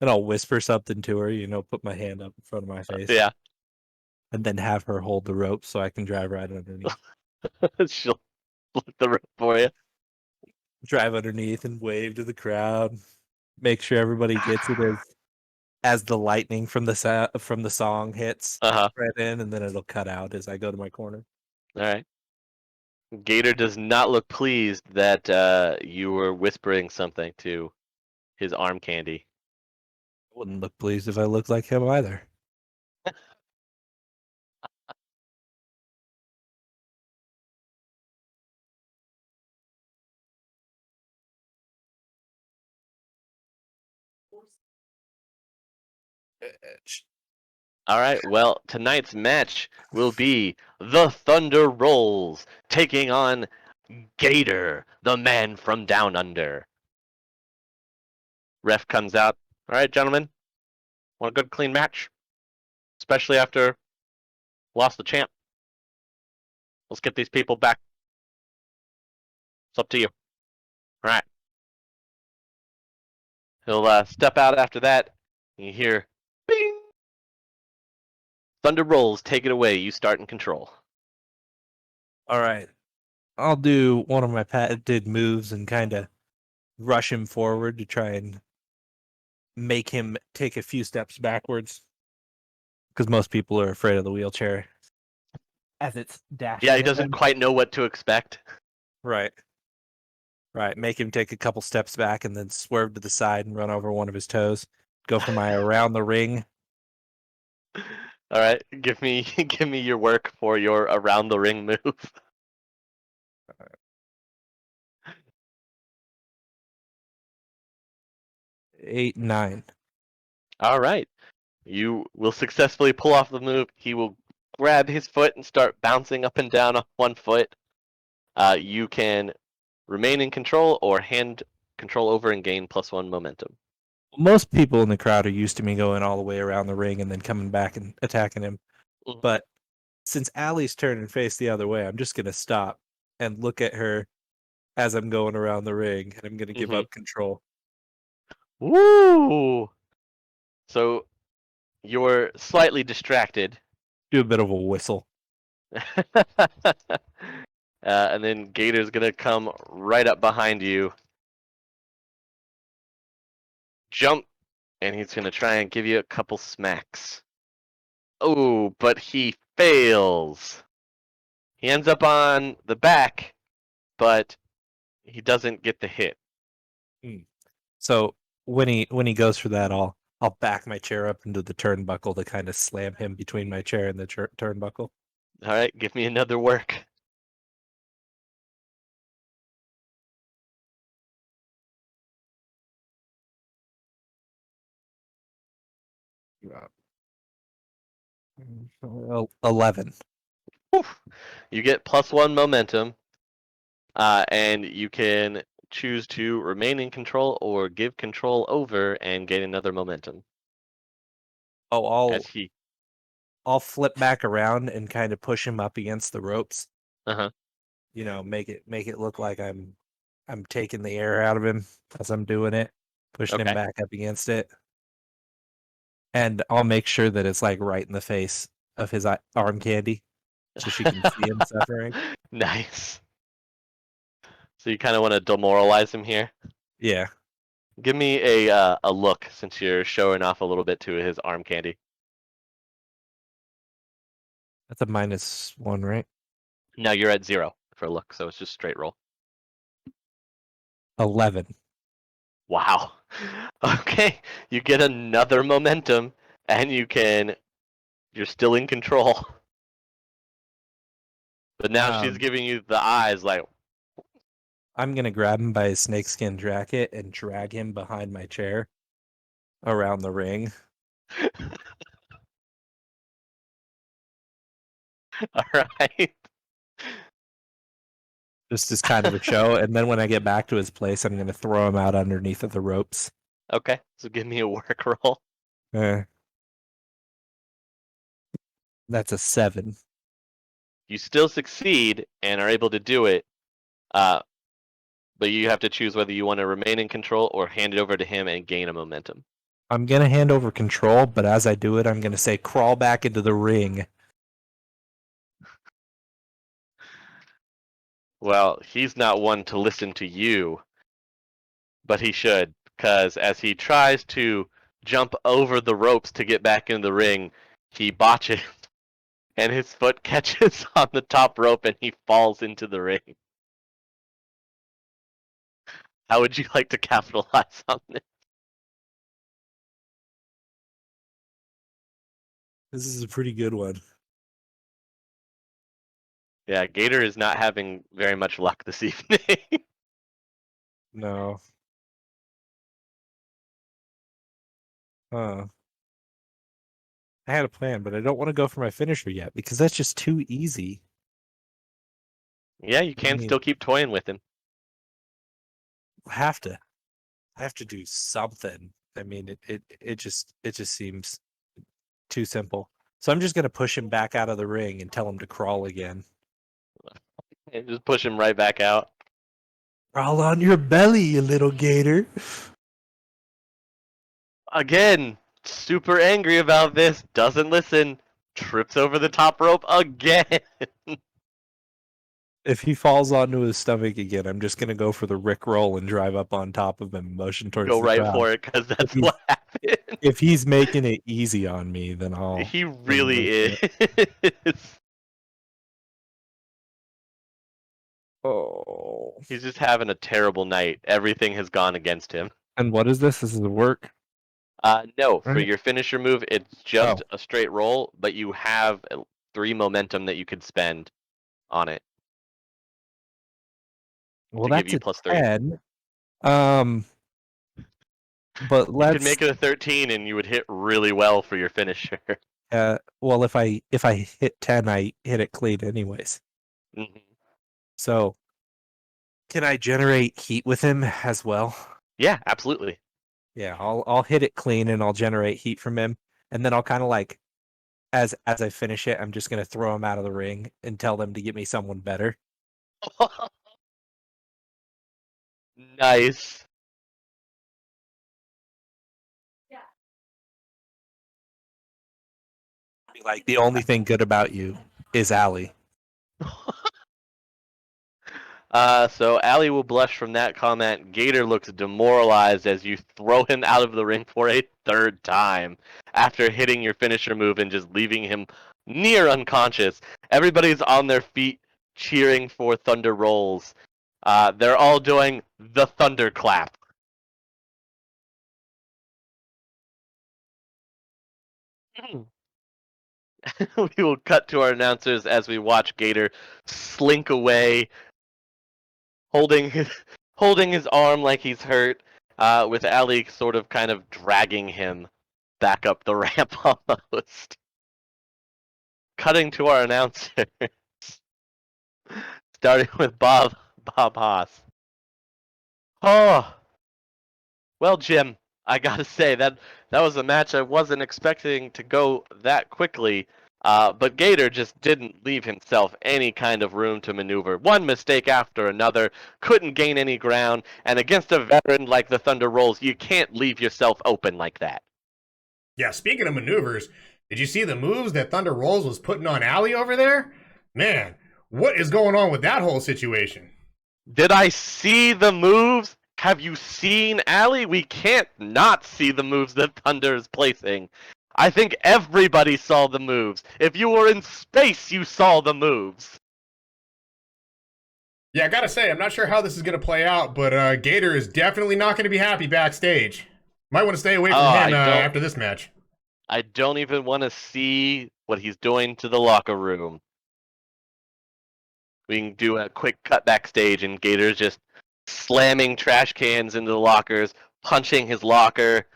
And I'll whisper something to her, put my hand up in front of my face.
Yeah.
And then have her hold the rope so I can drive right underneath.
She'll lift the rope for you.
Drive underneath and wave to the crowd. Make sure everybody gets it as the lightning from the song hits right in, and then it'll cut out as I go to my corner.
All right. Gator does not look pleased that you were whispering something to his arm candy.
I wouldn't look pleased if I looked like him either.
All right, well, tonight's match will be the Thunder Rolls taking on Gator, the man from down under. Ref comes out. All right, gentlemen, want a good clean match? Especially after lost the champ. Let's get these people back. It's up to you. All right. He'll step out after that. You hear, bing! Thunder Rolls, take it away. You start in control.
All right. I'll do one of my patented moves and kind of rush him forward to try and make him take a few steps backwards. Because most people are afraid of the wheelchair as it's dashing.
Yeah, he doesn't quite know what to expect.
Right. Right. Make him take a couple steps back and then swerve to the side and run over one of his toes. Go for my around the ring.
All right, give me your work for your around the ring move.
Eight, 9.
All right, you will successfully pull off the move. He will grab his foot and start bouncing up and down on one foot. You can remain in control or hand control over and gain +1 momentum.
Most people in the crowd are used to me going all the way around the ring and then coming back and attacking him.
Mhm.
But since Allie's turning face the other way, I'm just going to stop and look at her as I'm going around the ring, and I'm going to give up control.
Woo! So you're slightly distracted.
Do a bit of a whistle.
And then Gator's gonna come right up behind you, jump, and he's gonna try and give you a couple smacks. Oh, but he fails. He ends up on the back, but he doesn't get the hit.
So when he goes for that, I'll back my chair up into the turnbuckle to kind of slam him between my chair and the turnbuckle.
All right, give me another work.
Yeah. 11.
Oof. You get +1 momentum, and you can choose to remain in control or give control over and gain another momentum.
Oh,
As he,
I'll flip back around and kind of push him up against the ropes. Make it look like I'm taking the air out of him as I'm doing it, pushing him back up against it. And I'll make sure that it's like right in the face of his arm candy. so she can see him suffering.
Nice. So you kind of want to demoralize him here?
Yeah,
Give me a look since you're showing off a little bit to his arm candy.
that's a -1, right?
Now you're at 0 for a look, so it's just straight roll.
11.
Wow. Okay, you get another momentum, and you're still in control. But now she's
Um,
giving you the eyes like,
I'm gonna grab him by his snakeskin jacket and drag him behind my chair around the ring.
all right.
Just as kind of a show. And then when I get back to his place, I'm gonna throw him out underneath of the ropes.
Okay, so give me a work roll.
That's a 7.
You still succeed and are able to do it, but you have to choose whether you want to remain in control or hand it over to him and gain a momentum.
I'm gonna hand over control, but as I do it, I'm gonna say, "Crawl back into the ring."
Well, he's not one to listen to you, but he should, because as he tries to jump over the ropes to get back in the ring, he botches, and his foot catches on the top rope and he falls into the ring. How would you like to capitalize on this?
This is a pretty good one.
Yeah, Gator is not having very much luck this evening.
No. I had a plan, but I don't want to go for my finisher yet because that's just too easy.
Yeah, you can still keep toying with him.
I have to do something. I mean, it just seems too simple. So I'm just gonna push him back out of the ring and tell him to crawl again.
And just push him right back out.
Crawl on your belly, you little gator.
Again, super angry about this, doesn't listen, trips over the top rope again.
If he falls onto his stomach again, I'm just gonna go for the Rick roll and drive up on top of him and motion towards
Go
the
right
crowd.
for it, because that's what happened.
If he's making it easy on me, then I'll.
He really is.
Oh.
He's just having a terrible night. Everything has gone against him.
And what is this? This is the work?
No, for
Right.
your finisher move, it's just a straight roll, but you have 3 momentum that you could spend on it.
Well,
to give
that's
you
a
plus 3.
10. But
You
let's.
could make it a 13 and you would hit really well for your finisher.
Well, if I hit 10, I hit it clean anyways.
Mhm.
So, can I generate heat with him as well?
Yeah, absolutely.
Yeah, I'll hit it clean and I'll generate heat from him, and then I'll kind of like, as I finish it, I'm just gonna throw him out of the ring and tell them to get me someone better.
Nice.
Be like, the only thing good about you is Allie.
So Allie will blush from that comment. Gator looks demoralized as you throw him out of the ring for a 3rd time after hitting your finisher move and just leaving him near unconscious. Everybody's on their feet cheering for Thunder Rolls. They're all doing the Thunder Clap. We will cut to our announcers as we watch Gator slink away, holding his arm like he's hurt, with Allie sort of kind of dragging him back up the ramp almost. Cutting to our announcers, starting with Bob Haas. Oh, well, Jim, I gotta say that was a match I wasn't expecting to go that quickly. But Gator just didn't leave himself any kind of room to maneuver. One mistake after another, couldn't gain any ground, and against a veteran like the Thunder Rolls, you can't leave yourself open like that.
Yeah, speaking of maneuvers, did you see the moves that Thunder Rolls was putting on Allie over there? Man, what is going on with that whole situation?
Did I see the moves? Have you seen Allie? We can't not see the moves that Thunder is placing. I think everybody saw the moves. If you were in space, you saw the moves.
Yeah, I gotta say, I'm not sure how this is gonna play out, but Gator is definitely not gonna be happy backstage. Might want to stay away from him after this match.
I don't even want to see what he's doing to the locker room. We can do a quick cut backstage, and Gator's just slamming trash cans into the lockers, punching his locker.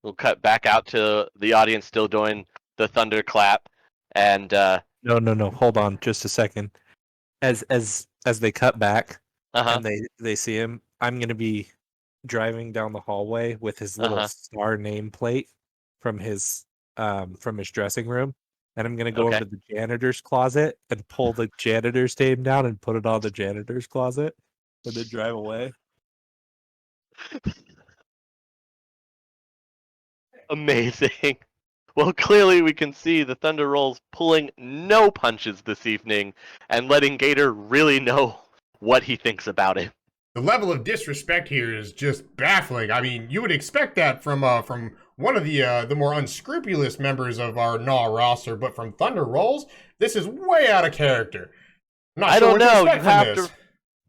We'll cut back out to the audience still doing the thunder clap, and
No. Hold on, just a second. As they cut back and they see him, I'm gonna be driving down the hallway with his little star nameplate from his dressing room, and I'm gonna go over to the janitor's closet and pull the janitor's name down and put it on the janitor's closet, and then drive away.
Amazing. Well, clearly we can see the Thunder Rolls pulling no punches this evening and letting Gator really know what he thinks about it.
The level of disrespect here is just baffling. I mean, you would expect that from one of the more unscrupulous members of our N.A.W roster, but from Thunder Rolls, this is way out of character. I'm not
I
sure
don't
what to
know.
expect from this.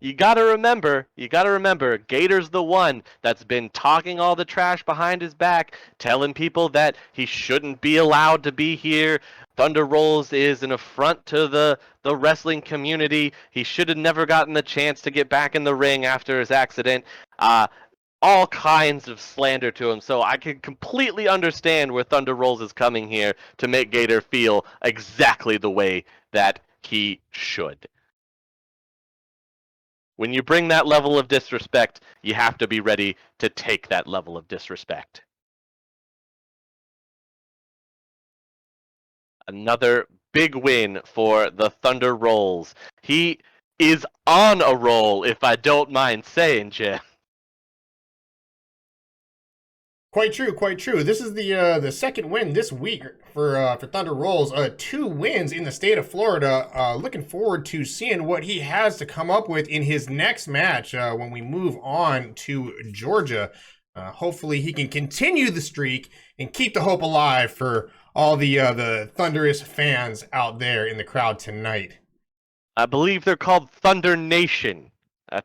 You gotta remember, Gator's the one that's been talking all the trash behind his back, telling people that he shouldn't be allowed to be here. Thunder Rolls is an affront to the wrestling community. He should have never gotten the chance to get back in the ring after his accident. All kinds of slander to him. So I can completely understand where Thunder Rolls is coming here to make Gator feel exactly the way that he should. When you bring that level of disrespect, you have to be ready to take that level of disrespect. Another big win for the Thunder Rolls. He is on a roll, if I don't mind saying, Jim.
Quite true, quite true. This is the second win this week for Thunder Rolls. 2 wins in the state of Florida. Looking forward to seeing what he has to come up with in his next match when we move on to Georgia. Hopefully, he can continue the streak and keep the hope alive for all the Thunderous fans out there in the crowd tonight.
I believe they're called Thunder Nation.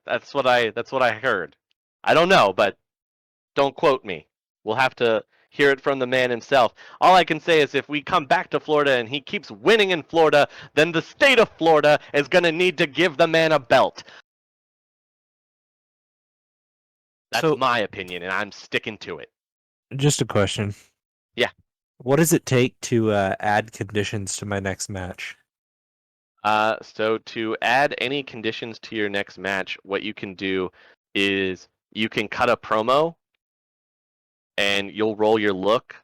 That's what I heard. I don't know, but don't quote me. We'll have to hear it from the man himself. All I can say is if we come back to Florida and he keeps winning in Florida, then the state of Florida is going to need to give the man a belt. That's my opinion, and I'm sticking to it.
Just a question.
Yeah.
What does it take to add conditions to my next match?
So to add any conditions to your next match, what you can do is you can cut a promo and you'll roll your look.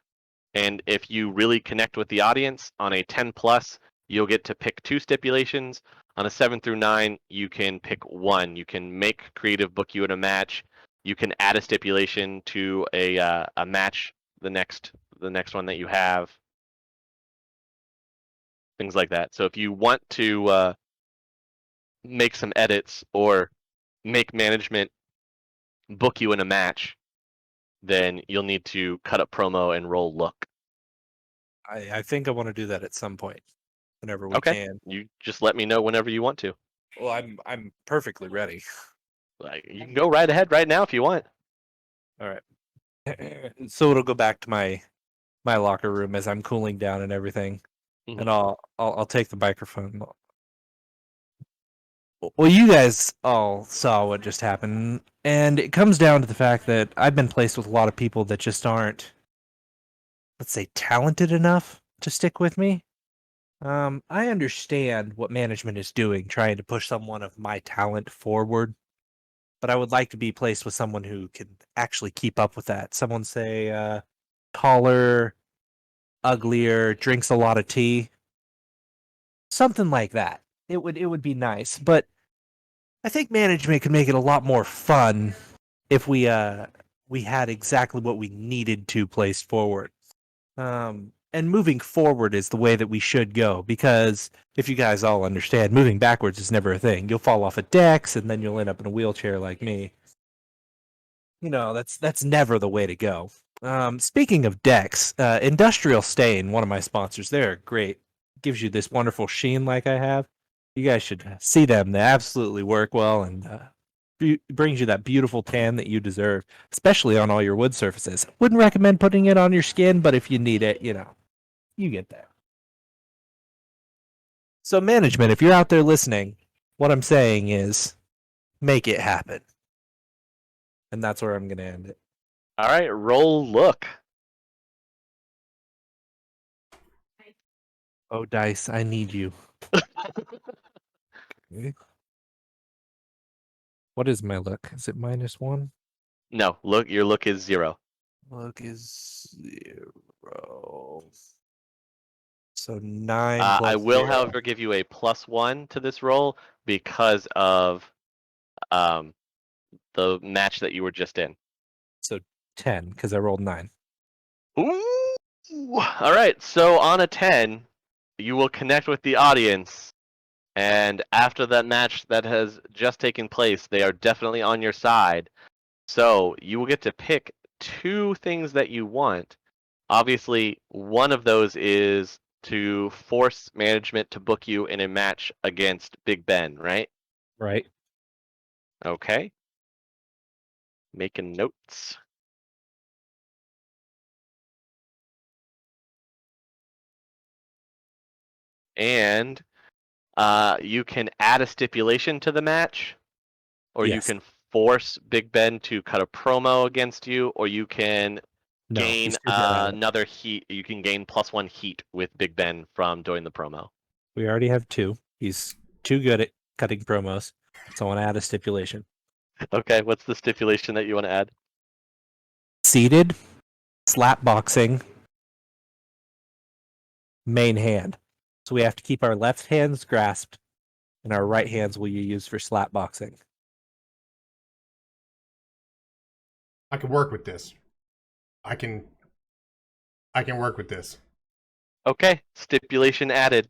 And if you really connect with the audience on a 10 plus, you'll get to pick 2 stipulations. On a 7 through 9, you can pick 1. You can make creative book you in a match. You can add a stipulation to a match, the next one that you have. Things like that. So if you want to make some edits or make management book you in a match, then you'll need to cut up promo and roll look.
I think I want to do that at some point, whenever we can.
You just let me know whenever you want to.
Well, I'm perfectly ready.
Like, you can go right ahead right now if you want.
All right. So it'll go back to my locker room as I'm cooling down and everything, and I'll take the microphone. Well, you guys all saw what just happened, and it comes down to the fact that I've been placed with a lot of people that just aren't, let's say, talented enough to stick with me. I understand what management is doing, trying to push someone of my talent forward, but I would like to be placed with someone who can actually keep up with that. Someone, say, taller, uglier, drinks a lot of tea, something like that. It would be nice, but I think management could make it a lot more fun if we had exactly what we needed to place forward. and moving forward is the way that we should go, because if you guys all understand, moving backwards is never a thing. You'll fall off of decks and then you'll end up in a wheelchair like me. That's never the way to go. Speaking of decks, Industrial Stain, one of my sponsors, they're great. Gives you this wonderful sheen like I have. You guys should see them. They absolutely work well and brings you that beautiful tan that you deserve, especially on all your wood surfaces. Wouldn't recommend putting it on your skin, but if you need it, you get there. So management, if you're out there listening, what I'm saying is make it happen. And that's where I'm going to end it.
All right, roll look.
Oh, Dice, I need you. Okay. What is my look? Is it -1?
No, look. Your look is 0.
Look is 0. So 9 plus
I will,
0.
however, give you a +1 to this roll because of the match that you were just in.
So 10, because I rolled 9.
Ooh! All right, so on a 10, you will connect with the audience, and after that match that has just taken place, they are definitely on your side. So you will get to pick 2 things that you want. Obviously, one of those is to force management to book you in a match against Big Ben, right?
Right?
Okay. Making notes. And you can add a stipulation to the match, or you
Yes.
can force Big Ben to cut a promo against you, or you can
No, you
gain
still get at it.
another heat. You can gain +1 heat with Big Ben from doing the promo.
We already have 2. He's too good at cutting promos. So I want to add a stipulation.
Okay, what's the stipulation that you want to add?
Seated, slap boxing, main hand. So we have to keep our left hands grasped, and our right hands will you use for slap boxing.
I can work with this. I can work with this.
Okay, stipulation added.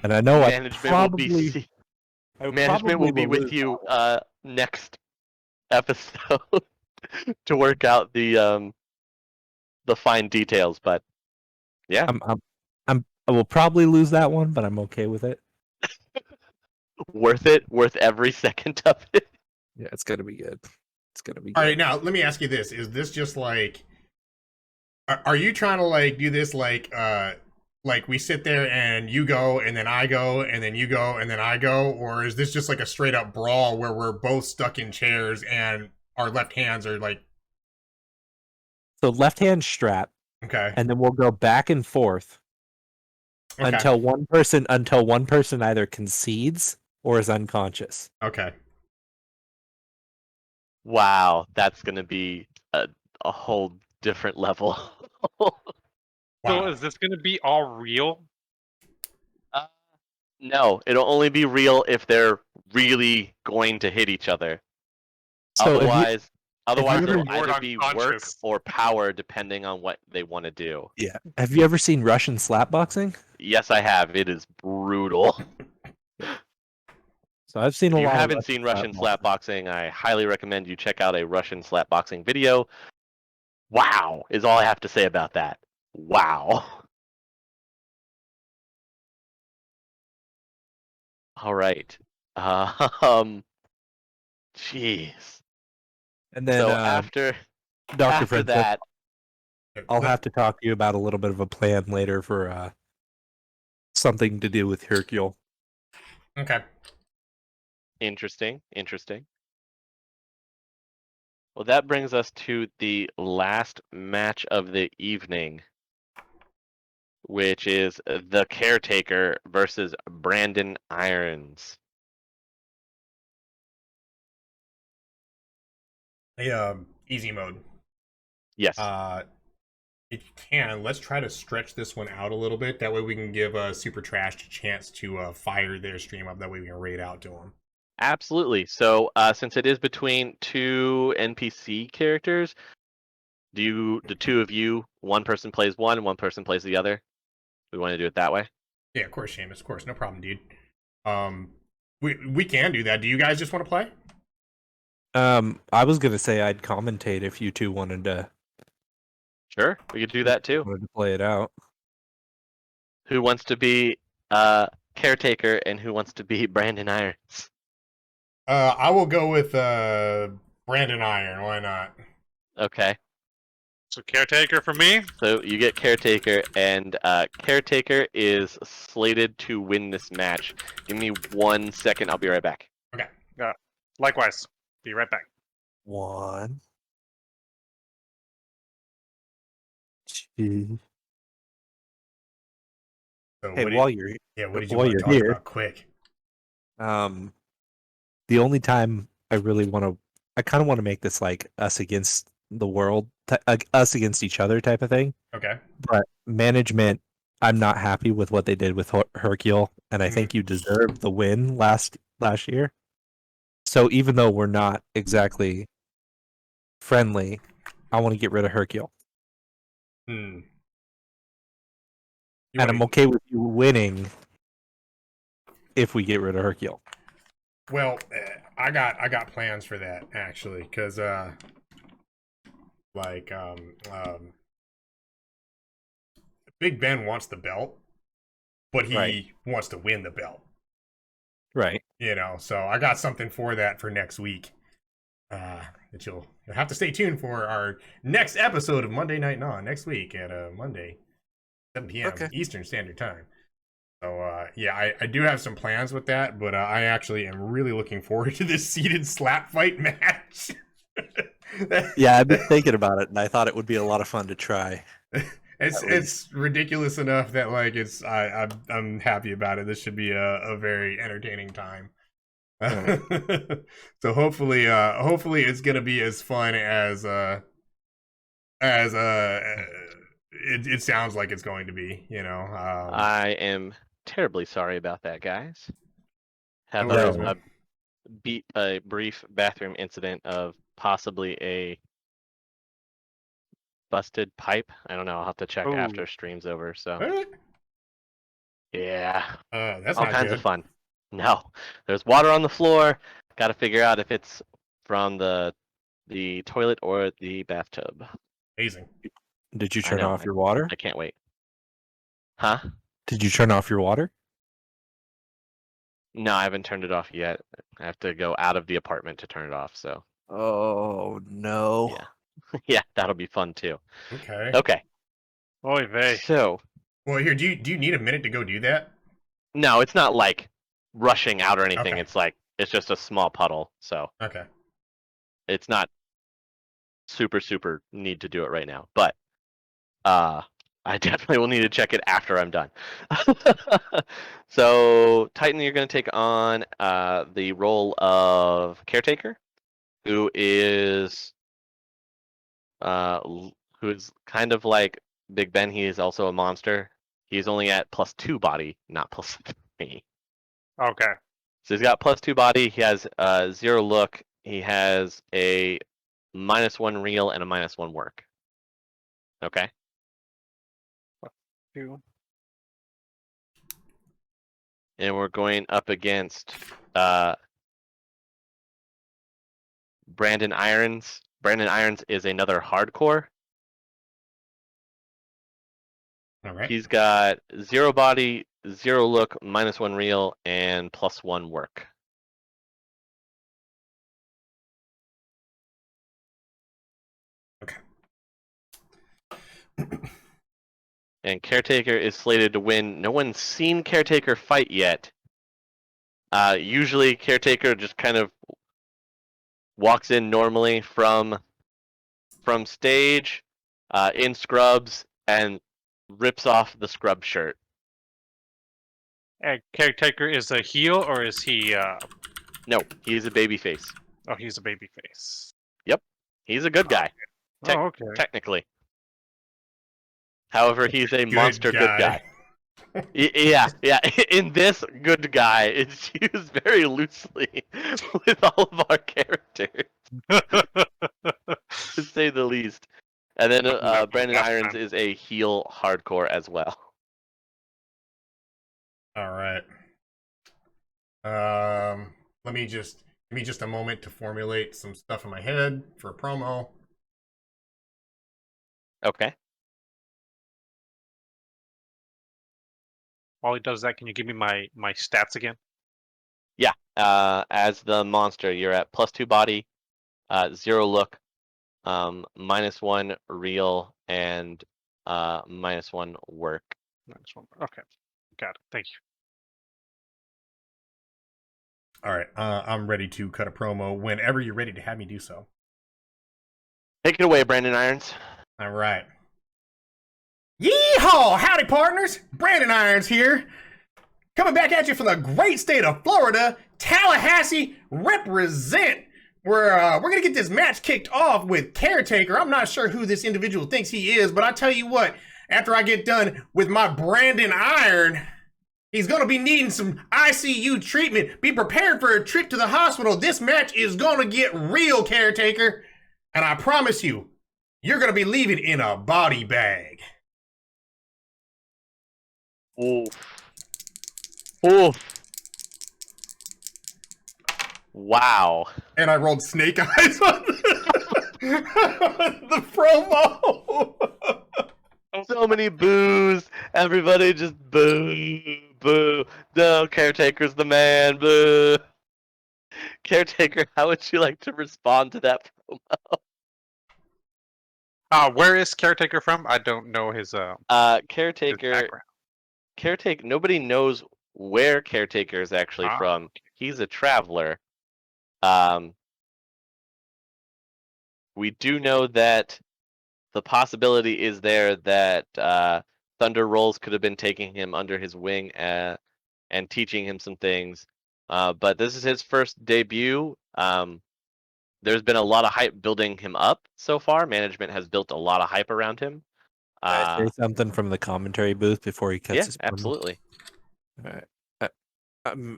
And I know
Management will be with you next episode to work out the fine details, but yeah.
I will probably lose that one, but I'm okay with it.
Worth it, worth every second of it.
Yeah, it's gonna be good. It's gonna be
All
good.
right, now let me ask you this: is this just like, are you trying to like do this like we sit there and you go and then I go and then you go and then I go, or is this just like a straight up brawl where we're both stuck in chairs and our left hands are like,
So left hand strap,
okay,
and then we'll go back and forth
okay,
until one person either concedes or is unconscious.
okay.
Wow, that's gonna be a whole different level.
So
Wow.
is this going to be all real?
No, it'll only be real if they're really going to hit each other.
So
Otherwise,
you
it'll
ever-
either be work
unconscious.
or power, depending on what they want to do.
yeah. Have you ever seen Russian slap boxing?
Yes, I have. It is brutal.
So I've seen
If
a
you
lot.
haven't seen Russian slap boxing, I highly recommend you check out a Russian slap boxing video. Wow, is all I have to say about that. Wow. All right. Jeez.
And then
So after
Dr. Fred,
that,
I'll have to talk to you about a little bit of a plan later for something to do with Hercule.
Okay.
interesting. Well, that brings us to the last match of the evening, which is the Caretaker versus Brandon Irons.
Hey, easy mode.
Yes.
If you can, let's try to stretch this one out a little bit. That way we can give Super Trash a chance to fire their stream up. That way we can raid out to them.
Absolutely. So, since it is between 2 NPC characters, the two of you, one person plays one person plays the other? We want to do it that way?
Yeah, of course, Seamus. Of course, no problem, dude. We can do that. Do you guys just want to play?
I was gonna say I'd commentate if you two wanted to
Sure, we could do that too.
play it out.
Who wants to be Caretaker and who wants to be Brandon Irons?
I will go with Brandon Iron. Why not?
Okay,
So Caretaker for me.
so you get Caretaker, and Caretaker is slated to win this match. Give me 1 second, I'll be right back.
Okay.
Likewise. Be right back.
1, 2.
So
Hey,
what
while
did,
you're
yeah, what did you
while
want to
you're
talk
here,
about quick?
the only time I really want to, I kind of want to make this like us against the world, like us against each other type of thing.
Okay.
But management, I'm not happy with what they did with Hercule, and I think you deserved the win last year. So even though we're not exactly friendly, I want to get rid of Hercule.
Hmm.
And I'm okay with you winning if we get rid of Hercule.
Well, I got plans for that actually, because like Big Ben wants the belt, but he
Right.
wants to win the belt.
Right.
You know, so I got something for that for next week. That you'll have to stay tuned for our next episode of Monday Night Gnaw next week at Monday, 7 p.m.
Okay.
Eastern Standard Time. So yeah, I do have some plans with that, but I actually am really looking forward to this seated slap fight match.
Yeah, I've been thinking about it, and I thought it would be a lot of fun to try.
It's ridiculous enough that like I'm happy about it. This should be a very entertaining time.
Right.
So hopefully it's gonna be as fun as it sounds like it's going to be. You know.
I am terribly sorry about that, guys. Have
No worries, man.
a brief bathroom incident of possibly a busted pipe. I don't know. I'll have to check
Ooh.
after stream's over. So
What?
yeah,
That's
all
not
kinds
good.
of fun. No, there's water on the floor. Got to figure out if it's from the toilet or the bathtub.
Amazing.
Did you
I
turn
know,
off your water?
I can't wait. Huh?
Did you turn off your water?
No, I haven't turned it off yet. I have to go out of the apartment to turn it off. So
Oh no.
yeah, yeah, that'll be fun too.
Okay.
Okay,
Oy vey.
so
Well, here, do you need a minute to go do that?
no, it's not like rushing out or anything.
Okay.
It's like it's just a small puddle, so
Okay.
it's not super need to do it right now. But I definitely will need to check it after I'm done. So Titan, you're going to take on the role of Caretaker, who is kind of like Big Ben. He is also a monster. He's only at +2 body, not +3.
Okay.
So he's got +2 body. He has 0 look. He has a -1 real and a -1 work. Okay.
Two.
And we're going up against Brandon Irons. Brandon Irons is another hardcore.
All right.
He's got 0 body, 0 look, -1 real, and +1 work.
Okay.
And Caretaker is slated to win. No one's seen Caretaker fight yet. Usually Caretaker just kind of walks in normally from stage, in scrubs, and rips off the scrub shirt.
And Caretaker is a heel, or is he?
No, he's a babyface.
Oh, he's a baby face.
He's a good guy,
Oh, okay.
technically. However, he's a monster good guy.
guy.
Yeah. In this, good guy is used very loosely with all of our characters, to say the least. And then
No,
Brandon
last
Irons
time.
is a heel hardcore as well.
All right. Let me just give me just a moment to formulate some stuff in my head for a promo.
Okay.
While he does that, can you give me my stats again?
Yeah. As the monster, you're at +2 body, 0 look, -1 real, and -1 work.
Next one. Okay, got it. Thank you.
All right. I'm ready to cut a promo whenever you're ready to have me do so.
Take it away, Brandon Irons.
All right. Yeehaw! Howdy, partners. Brandon Irons here. Coming back at you from the great state of Florida, Tallahassee, represent. We're gonna get this match kicked off with Caretaker. I'm not sure who this individual thinks he is, but I tell you what, after I get done with my Brandon Iron, he's gonna be needing some ICU treatment. Be prepared for a trip to the hospital. This match is gonna get real, Caretaker. And I promise you, you're gonna be leaving in a body bag.
Oof. Oof. Wow.
And I rolled snake eyes on the promo.
So many boos. Everybody just boo, boo. No, Caretaker's the man. Boo. Caretaker, how would you like to respond to that promo?
Where is Caretaker from? I don't know his
Caretaker.
background.
Caretaker. Nobody knows where Caretaker is actually from. He's a traveler. We do know that the possibility is there that Thunder Rolls could have been taking him under his wing and teaching him some things. But this is his first debut. There's been a lot of hype building him up so far. Management has built a lot of hype around him.
Can I say something from the commentary booth before he cuts
Yeah,
his promo?
absolutely.
All right.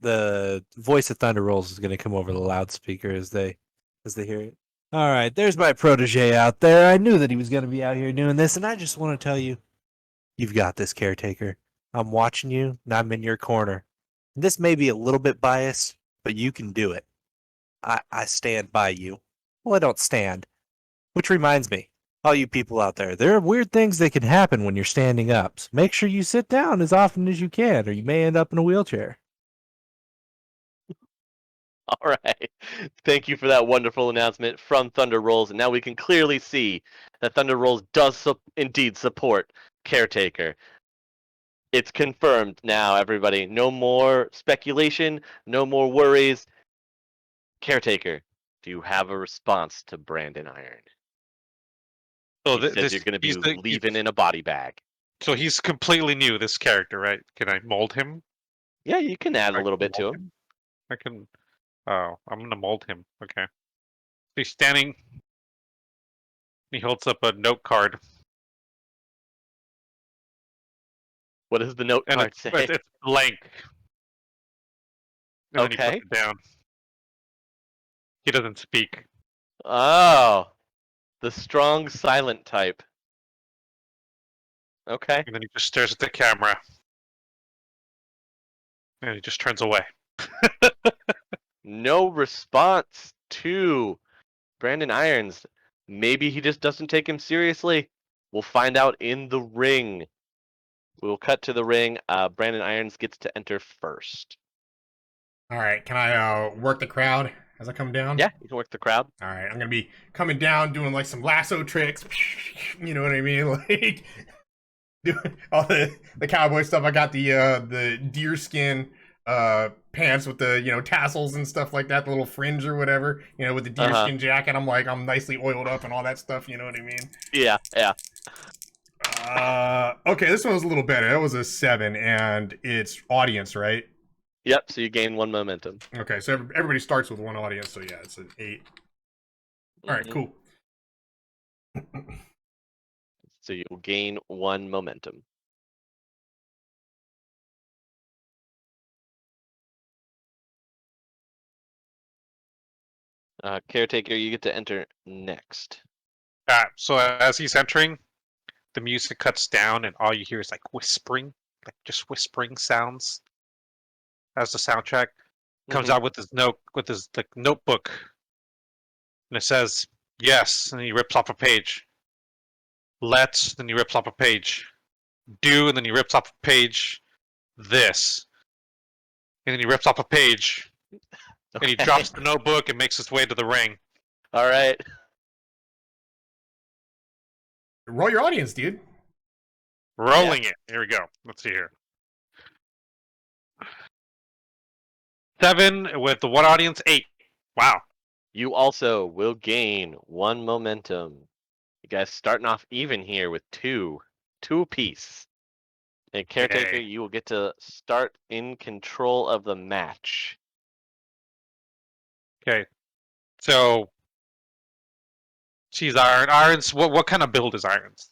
The voice of Thunder Rolls is going to come over the loudspeaker as they hear it. All right, there's my protege out there. I knew that he was going to be out here doing this, and I just want to tell you, you've got this, Caretaker. I'm watching you, and I'm in your corner. This may be a little bit biased, but you can do it. I stand by you. Well, I don't stand. Which reminds me, all you people out there are weird things that can happen when you're standing up. So make sure you sit down as often as you can, or you may end up in a wheelchair.
All right. Thank you for that wonderful announcement from Thunder Rolls. And now we can clearly see that Thunder Rolls does indeed support Caretaker. It's confirmed now, everybody. No more speculation, no more worries. Caretaker, do you have a response to Brandon Iron?
So
He says you're going to be leaving in a body bag.
So he's completely new, this character, right? Can I mold him?
Yeah, you can add a
I
little
can
bit to
mold
him.
I can. Oh, I'm gonna mold him. Okay. He's standing. He holds up a note card,
What does the note
and
card
it's
say?
it's blank. And then he
Okay.
puts it down. He doesn't speak.
Oh, the strong silent type. Okay.
And then he just stares at the camera. And he just turns away.
No response to Brandon Irons. Maybe he just doesn't take him seriously. We'll find out in the ring. We'll cut to the ring. Brandon Irons gets to enter first.
All right, can I work the crowd as I come down?
Yeah, you can work the crowd.
All right, I'm gonna be coming down doing like some lasso tricks. You know what I mean? Like doing all the cowboy stuff. I got the deer skin pants with the tassels and stuff like that, the little fringe or whatever. With the deer skin jacket. I'm nicely oiled up and all that stuff. You know what I mean?
Yeah.
Okay, this one was a little better. That was a 7, and it's audience, right?
Yep. So you gain 1 momentum.
Okay, so everybody starts with 1 audience. So yeah, it's an 8. All right, cool.
So you'll gain 1 momentum. Caretaker, you get to enter next.
So as he's entering, the music cuts down, and all you hear is like whispering, like just whispering sounds. As the soundtrack comes out with his notebook, and it says yes, and he rips off a page. Let's, then he rips off a page. Do, and then he rips off a page. This, and then he rips off a page, and he drops the notebook and makes his way to the ring.
All right.
Roll your audience, dude.
Rolling it. Here we go. Let's see here. 7 with the one audience. 8. Wow.
You also will gain 1 momentum. You guys starting off even here with 2 apiece. And Caretaker,
Yay.
you will get to start in control of the match.
Okay. So she's Iron. Irons. What kind of build is Irons?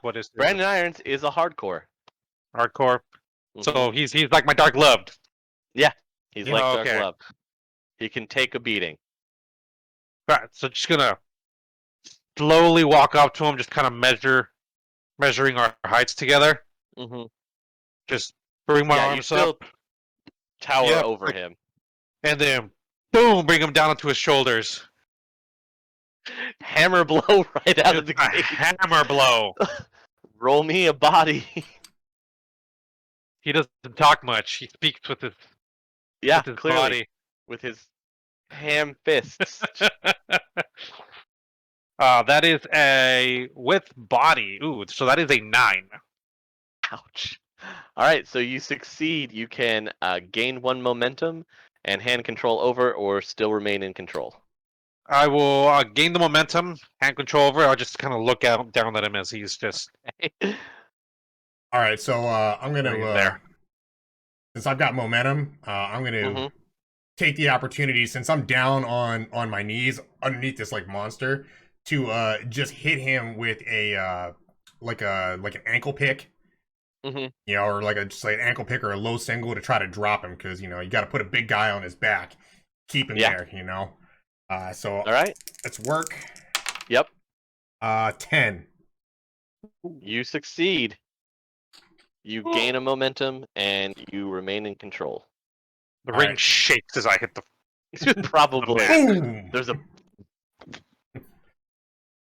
What is
Brandon Irons is a hardcore.
hardcore?
Mhm.
So he's like my Dark Loved.
He's
Yeah,
like Dark
okay.
Love. He can take a beating.
Right. So just gonna slowly walk up to him, just kind of measuring our heights together.
Mm-hmm.
Just bring my
Yeah, you
arms
still
up,
tower
Yep.
over him.
and then boom, bring him down onto his shoulders.
Hammer blow right out of the
A
gate.
hammer blow.
Roll me a body.
He doesn't talk much. He speaks with his
Clearly.
body.
With his ham fists.
That is a with body. Ooh, so that is a 9.
Ouch. All right, so you succeed. You can gain 1 momentum and hand control over, or still remain in control.
I will gain the momentum, hand control over. I'll just kind of look down at him as he's just
All right, so I'm gonna
there.
since I've got momentum, I'm gonna
Mhm.
take the opportunity since I'm down on my knees underneath this like monster to just hit him with a like an ankle pick,
Mhm.
you know, or just like an ankle pick or a low single to try to drop him because you know you got to put a big guy on his back, keep him there, you know. So
All right.
let's work.
Yep.
10.
You succeed. You gain a momentum and you remain in control.
The
All
ring
right.
shakes as I hit the.
Probably.
Boom!
There's a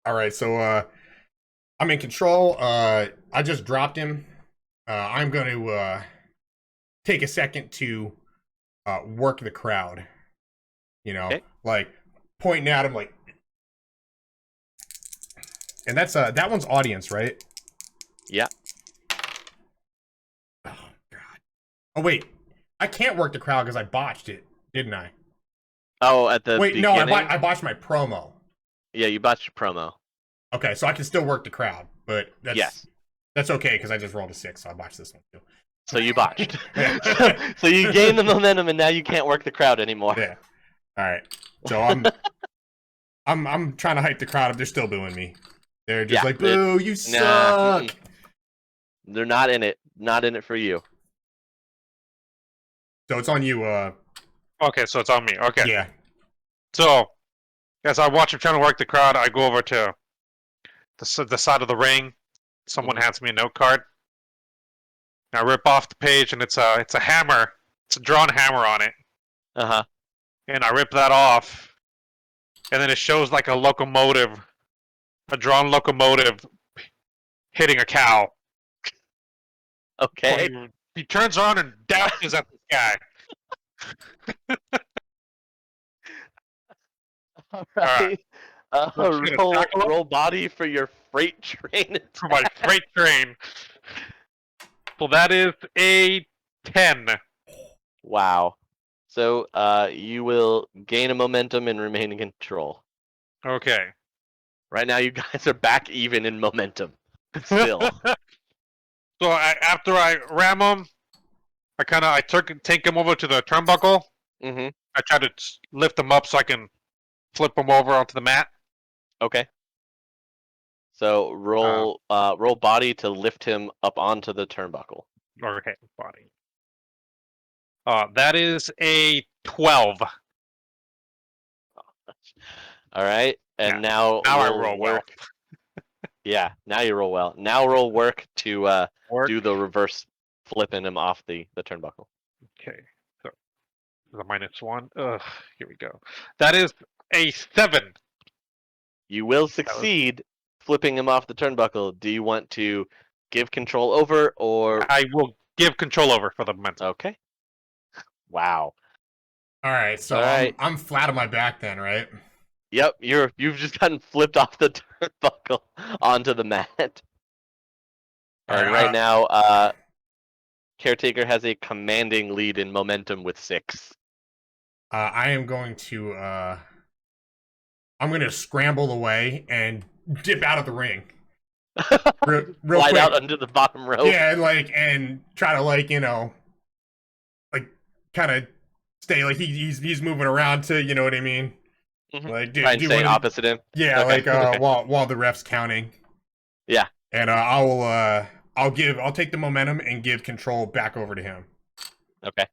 All right, so I'm in control. I just dropped him. I'm going to take a second to work the crowd. You know,
Okay.
like pointing at him, like, and that one's audience, right?
Yeah.
Oh God. Oh wait, I can't work the crowd because I botched it, didn't I?
Oh, at the
Wait,
beginning?
no, I botched my promo.
Yeah, you botched your promo.
Okay, so I can still work the crowd, but
Yes.
that's okay because I just rolled a 6, so I botched this one too.
So you botched.
Yeah.
So you gain the momentum and now you can't work the crowd anymore.
Yeah. All right. So I'm trying to hype the crowd up. They're still booing me. They're just
Yeah,
like, "Boo, you
Nah.
suck."
They're not in it. Not in it for you.
So it's on you.
Okay, so it's on me. Okay.
Yeah.
So as I watch him trying to work the crowd, I go over to the side of the ring. Someone hands me a note card. I rip off the page, and it's a hammer. It's a drawn hammer on it,
Uh-huh.
and I rip that off, and then it shows like a locomotive, a drawn locomotive hitting a cow.
Okay.
He turns around and dashes at this guy.
All right.
Let's get a tackle him.
Roll body for your freight train
For my
attack.
freight train. So that is a 10.
Wow. So you will gain a momentum and remain in control.
Okay.
Right now you guys are back even in momentum. Still.
So after I ram him, I take him over to the turnbuckle.
Mm-hmm.
I try to lift him up so I can flip him over onto the mat.
Okay. So roll body to lift him up onto the turnbuckle.
Okay, body. That is a 12.
All right. And
Yeah.
now
I
we'll
roll
work. Yeah, now you roll well. Now roll work to
Work.
do the reverse flipping him off the turnbuckle.
Okay. So the -1. Ugh. Here we go. That is a 7.
You will succeed flipping him off the turnbuckle. Do you want to give control over or?
I will give control over for the momentum.
Okay. Wow.
All right, so
All right.
I'm flat on my back then, right?
Yep, you've just gotten flipped off the turnbuckle onto the mat.
All
And
right,
right now, Caretaker has a commanding lead in momentum with 6.
I am going to I'm going to scramble away and dip out of the ring. Real
Slide
quick.
out under the bottom rope.
Yeah, and try to kind of stay he's moving around to, you know what I mean?
Mhm.
Like
Try and
do
stay
one of
opposite him.
yeah,
Okay, okay.
while the ref's counting.
Yeah.
And I'll take the momentum and give control back over to him.
Okay.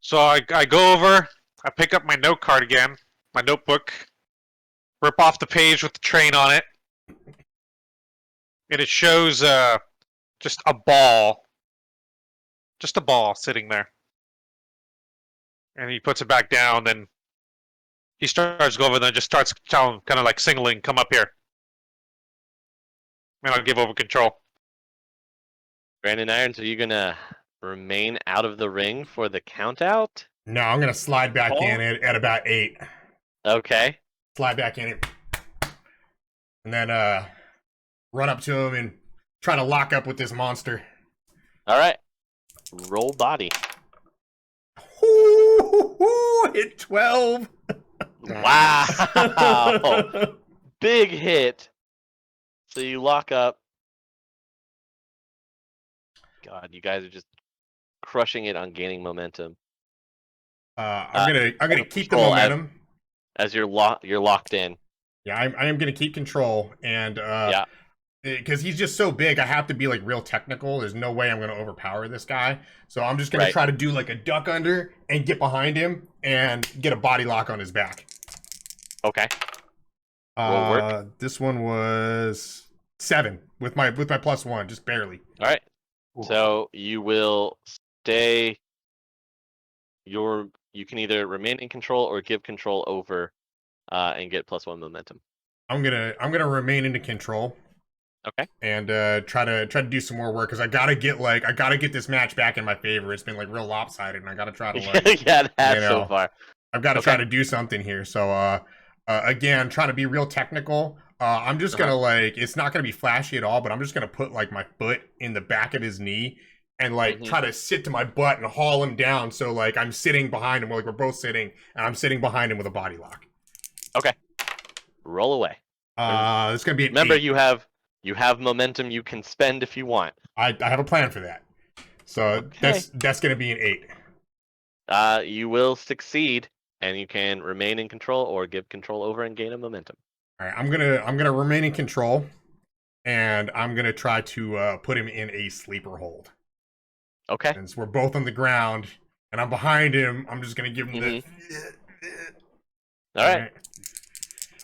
So I go over, I pick up my note card again, my notebook, rip off the page with the train on it, and it shows just a ball sitting there. And he puts it back down, then he starts going over, then just starts telling, kind of like signaling, come up here. And I'll give over control.
Brandon Irons, are you gonna remain out of the ring for the count out?
No, I'm gonna slide back
Oh.
in at about 8.
Okay.
Slide back in it. And then run up to him and try to lock up with this monster.
All right. Roll body.
Ooh, hit 12.
Wow. Big hit. So you lock up. God, you guys are just crushing it on gaining momentum.
I'm gonna keep the
control
momentum.
As you're locked in.
Yeah, I am gonna keep control, and
Yeah.
because he's just so big, I have to be like real technical. There's no way I'm gonna overpower this guy, so I'm just gonna try to do like a duck under and get behind him and get a body lock on his back.
Okay. Will work.
This one was 7 with my +1, just barely.
All right. So you will stay. You can either remain in control or give control over, and get +1 momentum.
I'm gonna remain into control.
Okay.
And try to do some more work because I gotta get this match back in my favor. It's been like real lopsided, and I gotta try to
yeah, it has so far.
I've got to try to do something here. So again, trying to be real technical. I'm just gonna it's not gonna be flashy at all, but I'm just gonna put like my foot in the back of his knee and try to sit to my butt and haul him down. So like I'm sitting behind him, like we're both sitting, and I'm sitting behind him with a body lock.
Okay. Roll away.
It's gonna be.
Remember,
8.
you have momentum you can spend if you want.
I have a plan for that. So that's gonna be an 8.
You will succeed, and you can remain in control or give control over and gain a momentum.
All right, I'm gonna remain in control, and I'm gonna try to put him in a sleeper hold.
Okay.
Since we're both on the ground, and I'm behind him, I'm just gonna give him the.
All right.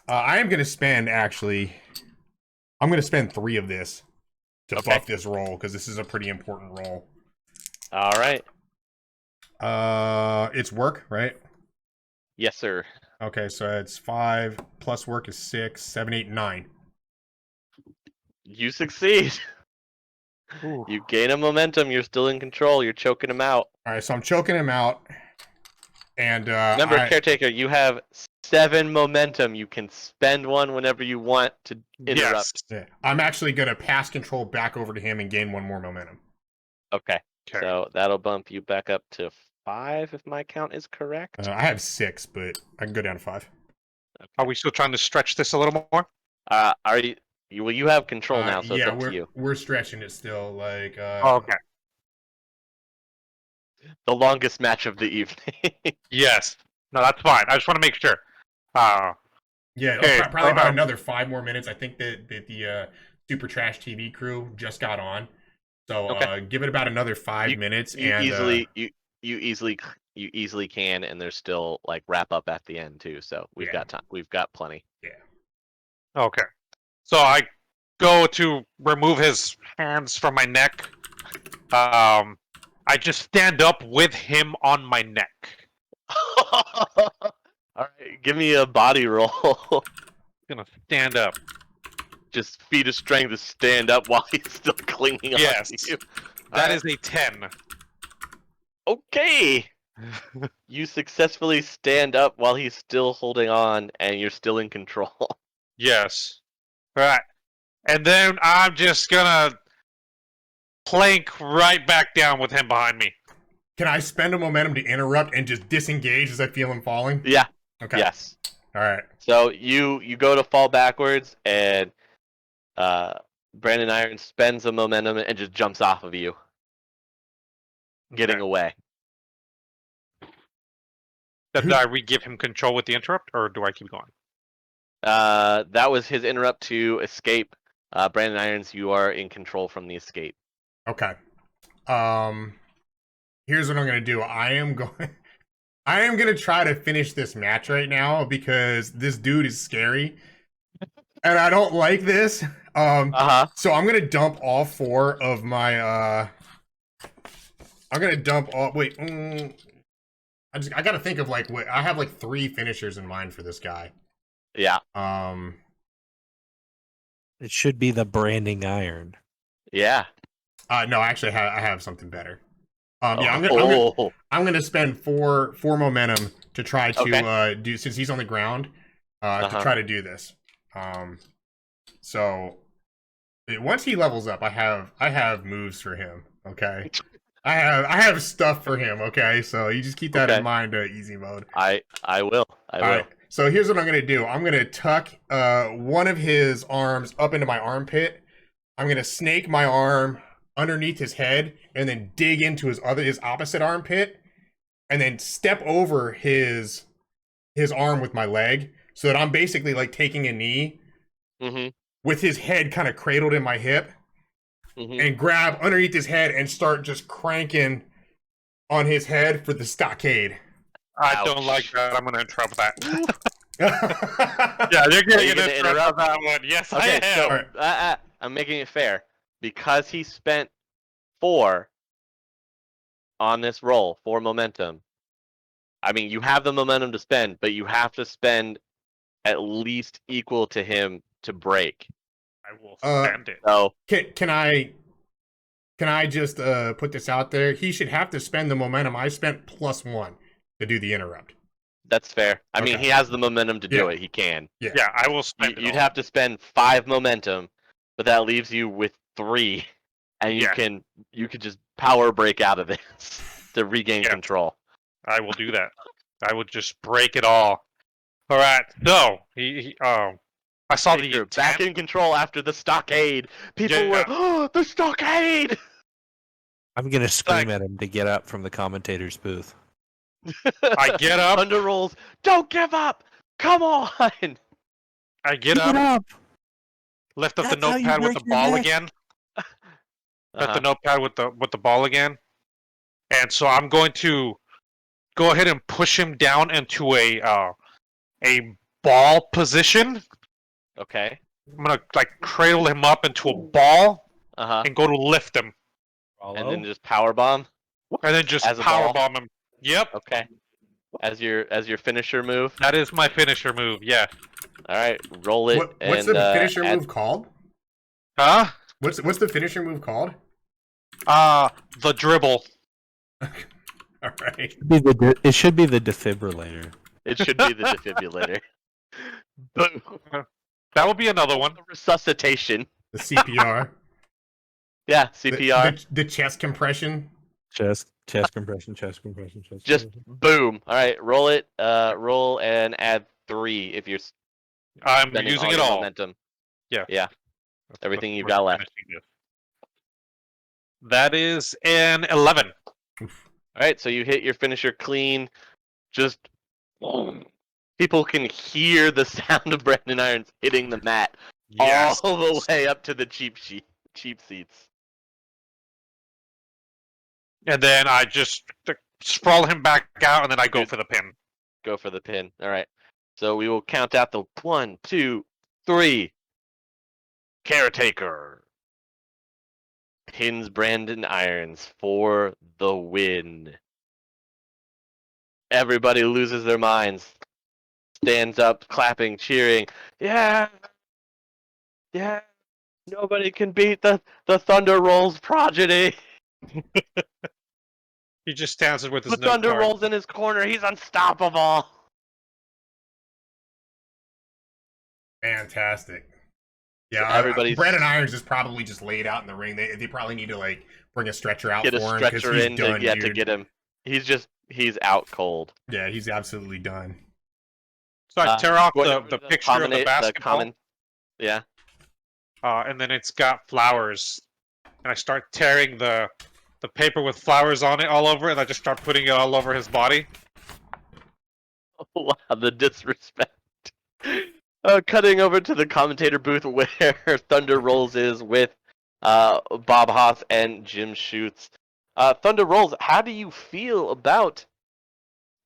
I am gonna spend I'm gonna spend 3 of this to buff this roll because this is a pretty important roll.
All right.
It's work, right?
Yes, sir.
Okay, so it's 5 plus work is 6, 7, 8, 9.
You succeed.
Ooh.
You gain a momentum. You're still in control. You're choking him out.
All right, so I'm choking him out, and
remember, Caretaker, you have 7 momentum. You can spend one whenever you want to interrupt.
Yes. I'm actually gonna pass control back over to him and gain 1 more momentum.
Okay. So that'll bump you back up to 5 if my count is correct.
I have 6, but I can go down to 5.
Okay.
Are we still trying to stretch this a little more?
Are you? Well, you have control now, so it's up to you.
We're stretching it still. Like.
Okay.
The longest match of the evening.
Yes. No, that's fine. I just want to make sure.
Yeah,
okay.
Probably about another 5 more minutes. I think that the Super Trash TV crew just got on, so give it about another 5 minutes.
You
and
easily you easily can, and there's still like wrap up at the end too. So we've
Yeah.
got time. We've got plenty.
Okay. So I go to remove his hands from my neck. I just stand up with him on my neck.
All right, give me a body roll.
Gonna stand up.
Just feat of strength to stand up while he's still clinging
Yes.
on to you.
That
All
is a 10.
Okay. You successfully stand up while he's still holding on, and you're still in control.
Yes. Alright. And then I'm just gonna plank right back down with him behind me.
Can I spend a momentum to interrupt and just disengage as I feel him falling?
Yeah.
Okay.
Yes.
All right.
So you go to fall backwards, and Brandon Iron spends the momentum and just jumps off of you, getting
Okay.
away.
Did I re-give him control with the interrupt, or do I keep going?
That was his interrupt to escape. Brandon Irons, you are in control from the escape.
Okay. Here's what I'm gonna do. I am gonna try to finish this match right now because this dude is scary, and I don't like this. So I'm gonna dump all 4 of my. I'm gonna dump all. Wait. I gotta think of like what I have like 3 finishers in mind for this guy.
Yeah.
It should be the branding iron.
Yeah.
No, actually, I have something better. Yeah,
Oh.
I'm gonna spend four momentum to try to
Okay.
do, since he's on the ground, to
Uh-huh.
try to do this. So once he levels up, I have moves for him. Okay, I have stuff for him. Okay, so you just keep that
Okay.
in mind. Easy mode.
I will. I will.
All right. So here's what I'm gonna do. I'm gonna tuck one of his arms up into my armpit. I'm gonna snake my arm underneath his head and then dig into his opposite armpit and then step over his arm with my leg so that I'm basically like taking a knee with his head kind of cradled in my hip and grab underneath his head and start just cranking on his head for the stockade.
I don't like that. I'm gonna interrupt that.
Yeah,
Yeah, you're gonna
you gonna
interrupt that one. Yes,
Okay,
I am.
so
Alright.
I'm making it fair. Because he spent 4 on this roll, 4 momentum. I mean, you have the momentum to spend, but you have to spend at least equal to him to break.
I will spend it.
So
Can I just put this out there? He should have to spend the momentum I spent +1 to do the interrupt.
that's fair. I mean,
Okay.
he has the momentum to do
Yeah.
it. He can.
Yeah, I will spend it.
You'd
all.
have to spend 5 momentum, but that leaves you with 3, and you could just power break out of this to regain control.
I will do that. I would just break it all. All right. So I saw the
You're back
intent.
in control after the stockade. People were, oh, the stockade!
I'm gonna scream at him to get up from the commentator's booth.
I get up.
Thunder rolls. Don't give up. Come on.
I get up. Lift up the
That's how you
notepad with the
break your
ball
neck.
again. Lift the notepad with the ball again. And so I'm going to go ahead and push him down into a ball position.
Okay.
I'm gonna like cradle him up into a ball and go to lift him,
And then just power bomb.
and then just
As a
power
ball?
bomb him. Yep,
Okay. As your finisher move.
that is my finisher move. Yeah.
All right. Roll it.
What's
and,
the finisher
add-
move called?
Huh?
What's the finisher move called?
The dribble.
All right.
It should be the defibrillator.
It should be the defibrillator. Boom.
That would be another one.
Resuscitation.
The CPR.
Yeah, CPR.
The chest compression.
Chest compression, chest compression, chest.
Just
compression.
boom. All right. Roll it. Roll and add 3 if you're
I'm
spending
using
all
it
your
all.
momentum.
Yeah.
Yeah. Everything you've
We're
got left.
finishing this. That is an 11.
All right, so you hit your finisher clean. Just people can hear the sound of Brandon Irons hitting the mat
Yes.
all the way up to the cheap seats.
And then I just sprawl him back out, and then I go for the pin.
Go for the pin. All right. So we will count out the 1, 2, 3. Caretaker pins Brandon Irons for the win. Everybody loses their minds. Stands up, clapping, cheering. Yeah! Yeah! Nobody can beat the Thunder Rolls progeny.
He just stands there with his
The
note
Thunder
card.
Rolls in his corner. He's unstoppable.
Fantastic. Yeah,
So everybody's
Brandon Irons is probably just laid out in the ring. They probably need to like bring a stretcher out
get a
for him because
stretcher
he's
in
done,
to
dude.
get him. He's out cold.
Yeah, he's absolutely done.
So I tear off
Going over
the
to
picture of the basketball,
yeah.
and then it's got flowers, and I start tearing the paper with flowers on it all over, and I just start putting it all over his body.
Wow, the disrespect. Cutting over to the commentator booth where Thunder Rolls is with Bob Haas and Jim Schutz. Thunder Rolls, how do you feel about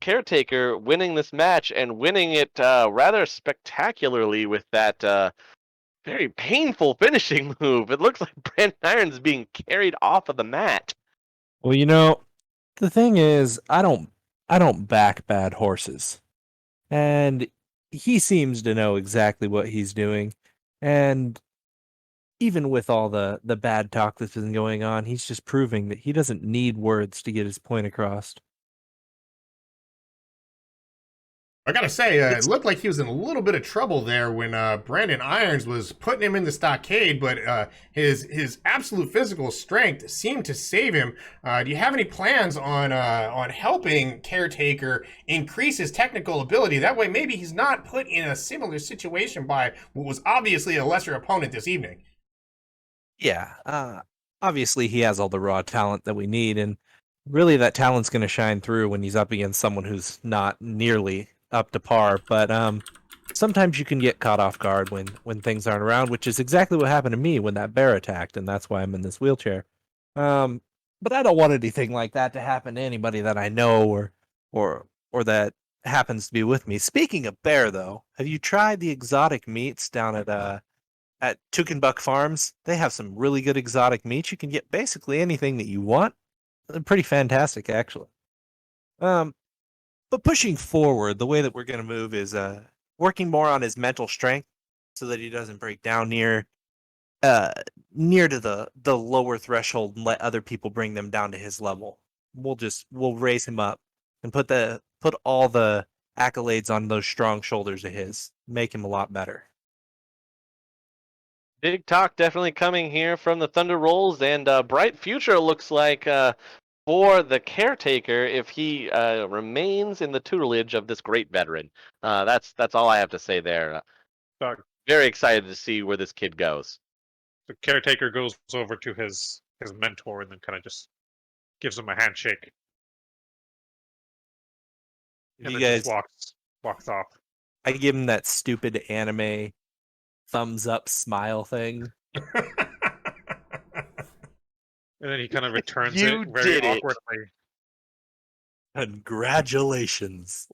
Caretaker winning this match and winning it rather spectacularly with that very painful finishing move? It looks like Brandon Irons is being carried off of the mat.
Well, the thing is, I don't back bad horses. And he seems to know exactly what he's doing. And even with all the bad talk that's been going on, he's just proving that he doesn't need words to get his point across.
I gotta say, it looked like he was in a little bit of trouble there when Brandon Irons was putting him in the stockade, but his absolute physical strength seemed to save him. Do you have any plans on helping Caretaker increase his technical ability? That way, maybe he's not put in a similar situation by what was obviously a lesser opponent this evening.
Yeah, obviously he has all the raw talent that we need, and really that talent's going to shine through when he's up against someone who's not nearly up to par. But sometimes you can get caught off guard when things aren't around, which is exactly what happened to me when that bear attacked, and that's why I'm in this wheelchair. But I don't want anything like that to happen to anybody that I know or that happens to be with me. Speaking of bear, though, have you tried the exotic meats down at Tukenbuck Farms? They have some really good exotic meats. You can get basically anything that you want. They're pretty fantastic, actually. But pushing forward, the way that we're going to move is working more on his mental strength so that he doesn't break down near to the lower threshold and let other people bring them down to his level. We'll raise him up and put all the accolades on those strong shoulders of his. Make him a lot better.
Big talk definitely coming here from the Thunder Rolls, and bright future looks like for the Caretaker if he remains in the tutelage of this great veteran. That's all I have to say there. Very excited to see where this kid goes.
The Caretaker goes over to his mentor and then kind of just gives him a handshake. And
You
then
guys
just walks off.
I give him that stupid anime thumbs up smile thing.
And then he kind of returns
You
it very
did it.
awkwardly.
Congratulations.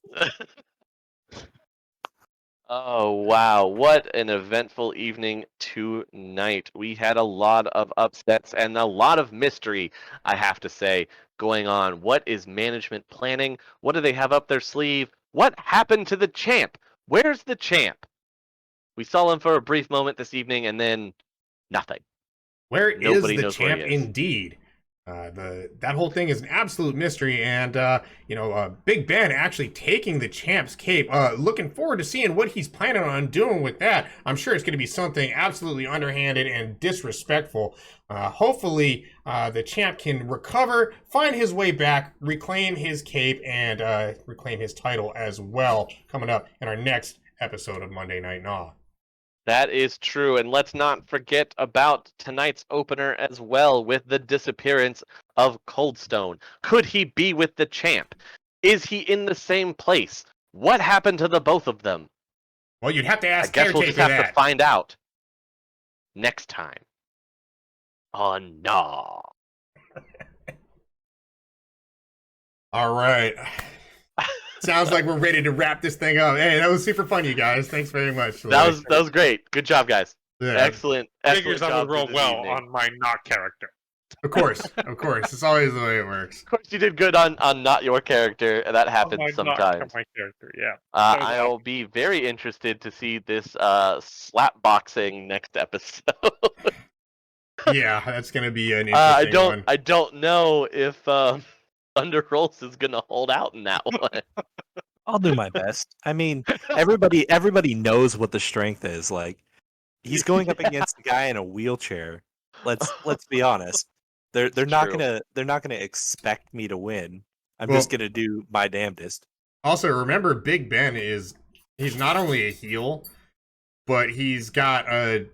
Oh, wow. What an eventful evening tonight. We had a lot of upsets and a lot of mystery, I have to say, going on. What is management planning? What do they have up their sleeve? What happened to the champ? Where's the champ? We saw him for a brief moment this evening and then nothing.
Where
Nobody
is the
knows where he
champ
is.
indeed? That whole thing is an absolute mystery, and Big Ben actually taking the champ's cape. Looking forward to seeing what he's planning on doing with that. I'm sure it's going to be something absolutely underhanded and disrespectful. Hopefully, the champ can recover, find his way back, reclaim his cape, and reclaim his title as well. Coming up in our next episode of Monday Night Raw.
That is true, and let's not forget about tonight's opener as well with the disappearance of Coldstone. Could he be with the champ? Is he in the same place? What happened to the both of them?
Well, you'd have to ask
I guess we'll
Caretaker
just have
that.
to find out next time on N.A.W.
All right. Sounds like we're ready to wrap this thing up. Hey, that was super fun, you guys. Thanks very much.
That was great. Good job, guys.
Yeah,
Excellent
Figures I
job
would roll
this
well
evening.
on my not character.
of course. It's always the way it works.
Of course, you did good on not your character. and That
On
happens
my
sometimes.
my character, yeah.
I'll be very interested to see this slap boxing next episode.
Yeah, that's gonna be an interesting one.
I don't know if Thunder Rolls is gonna hold out in that one.
I'll do my best. I mean, everybody knows what the strength is. Like, he's going up against a guy in a wheelchair. Let's be honest. They're not
true.
gonna expect me to win. I'm
Well-
just gonna do my damnedest.
Also, remember, Big Ben he's not only a heel, but he's got a.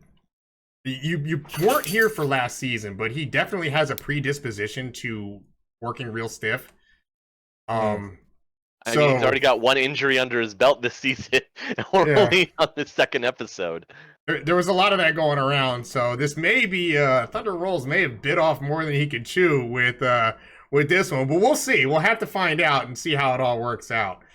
You weren't here for last season, but he definitely has a predisposition to working real stiff.
I mean, he's already got one injury under his belt this season, and we're only on the second episode.
There was a lot of that going around, so this may be Thunder Rolls may have bit off more than he could chew with this one, but we'll see. We'll have to find out and see how it all works out.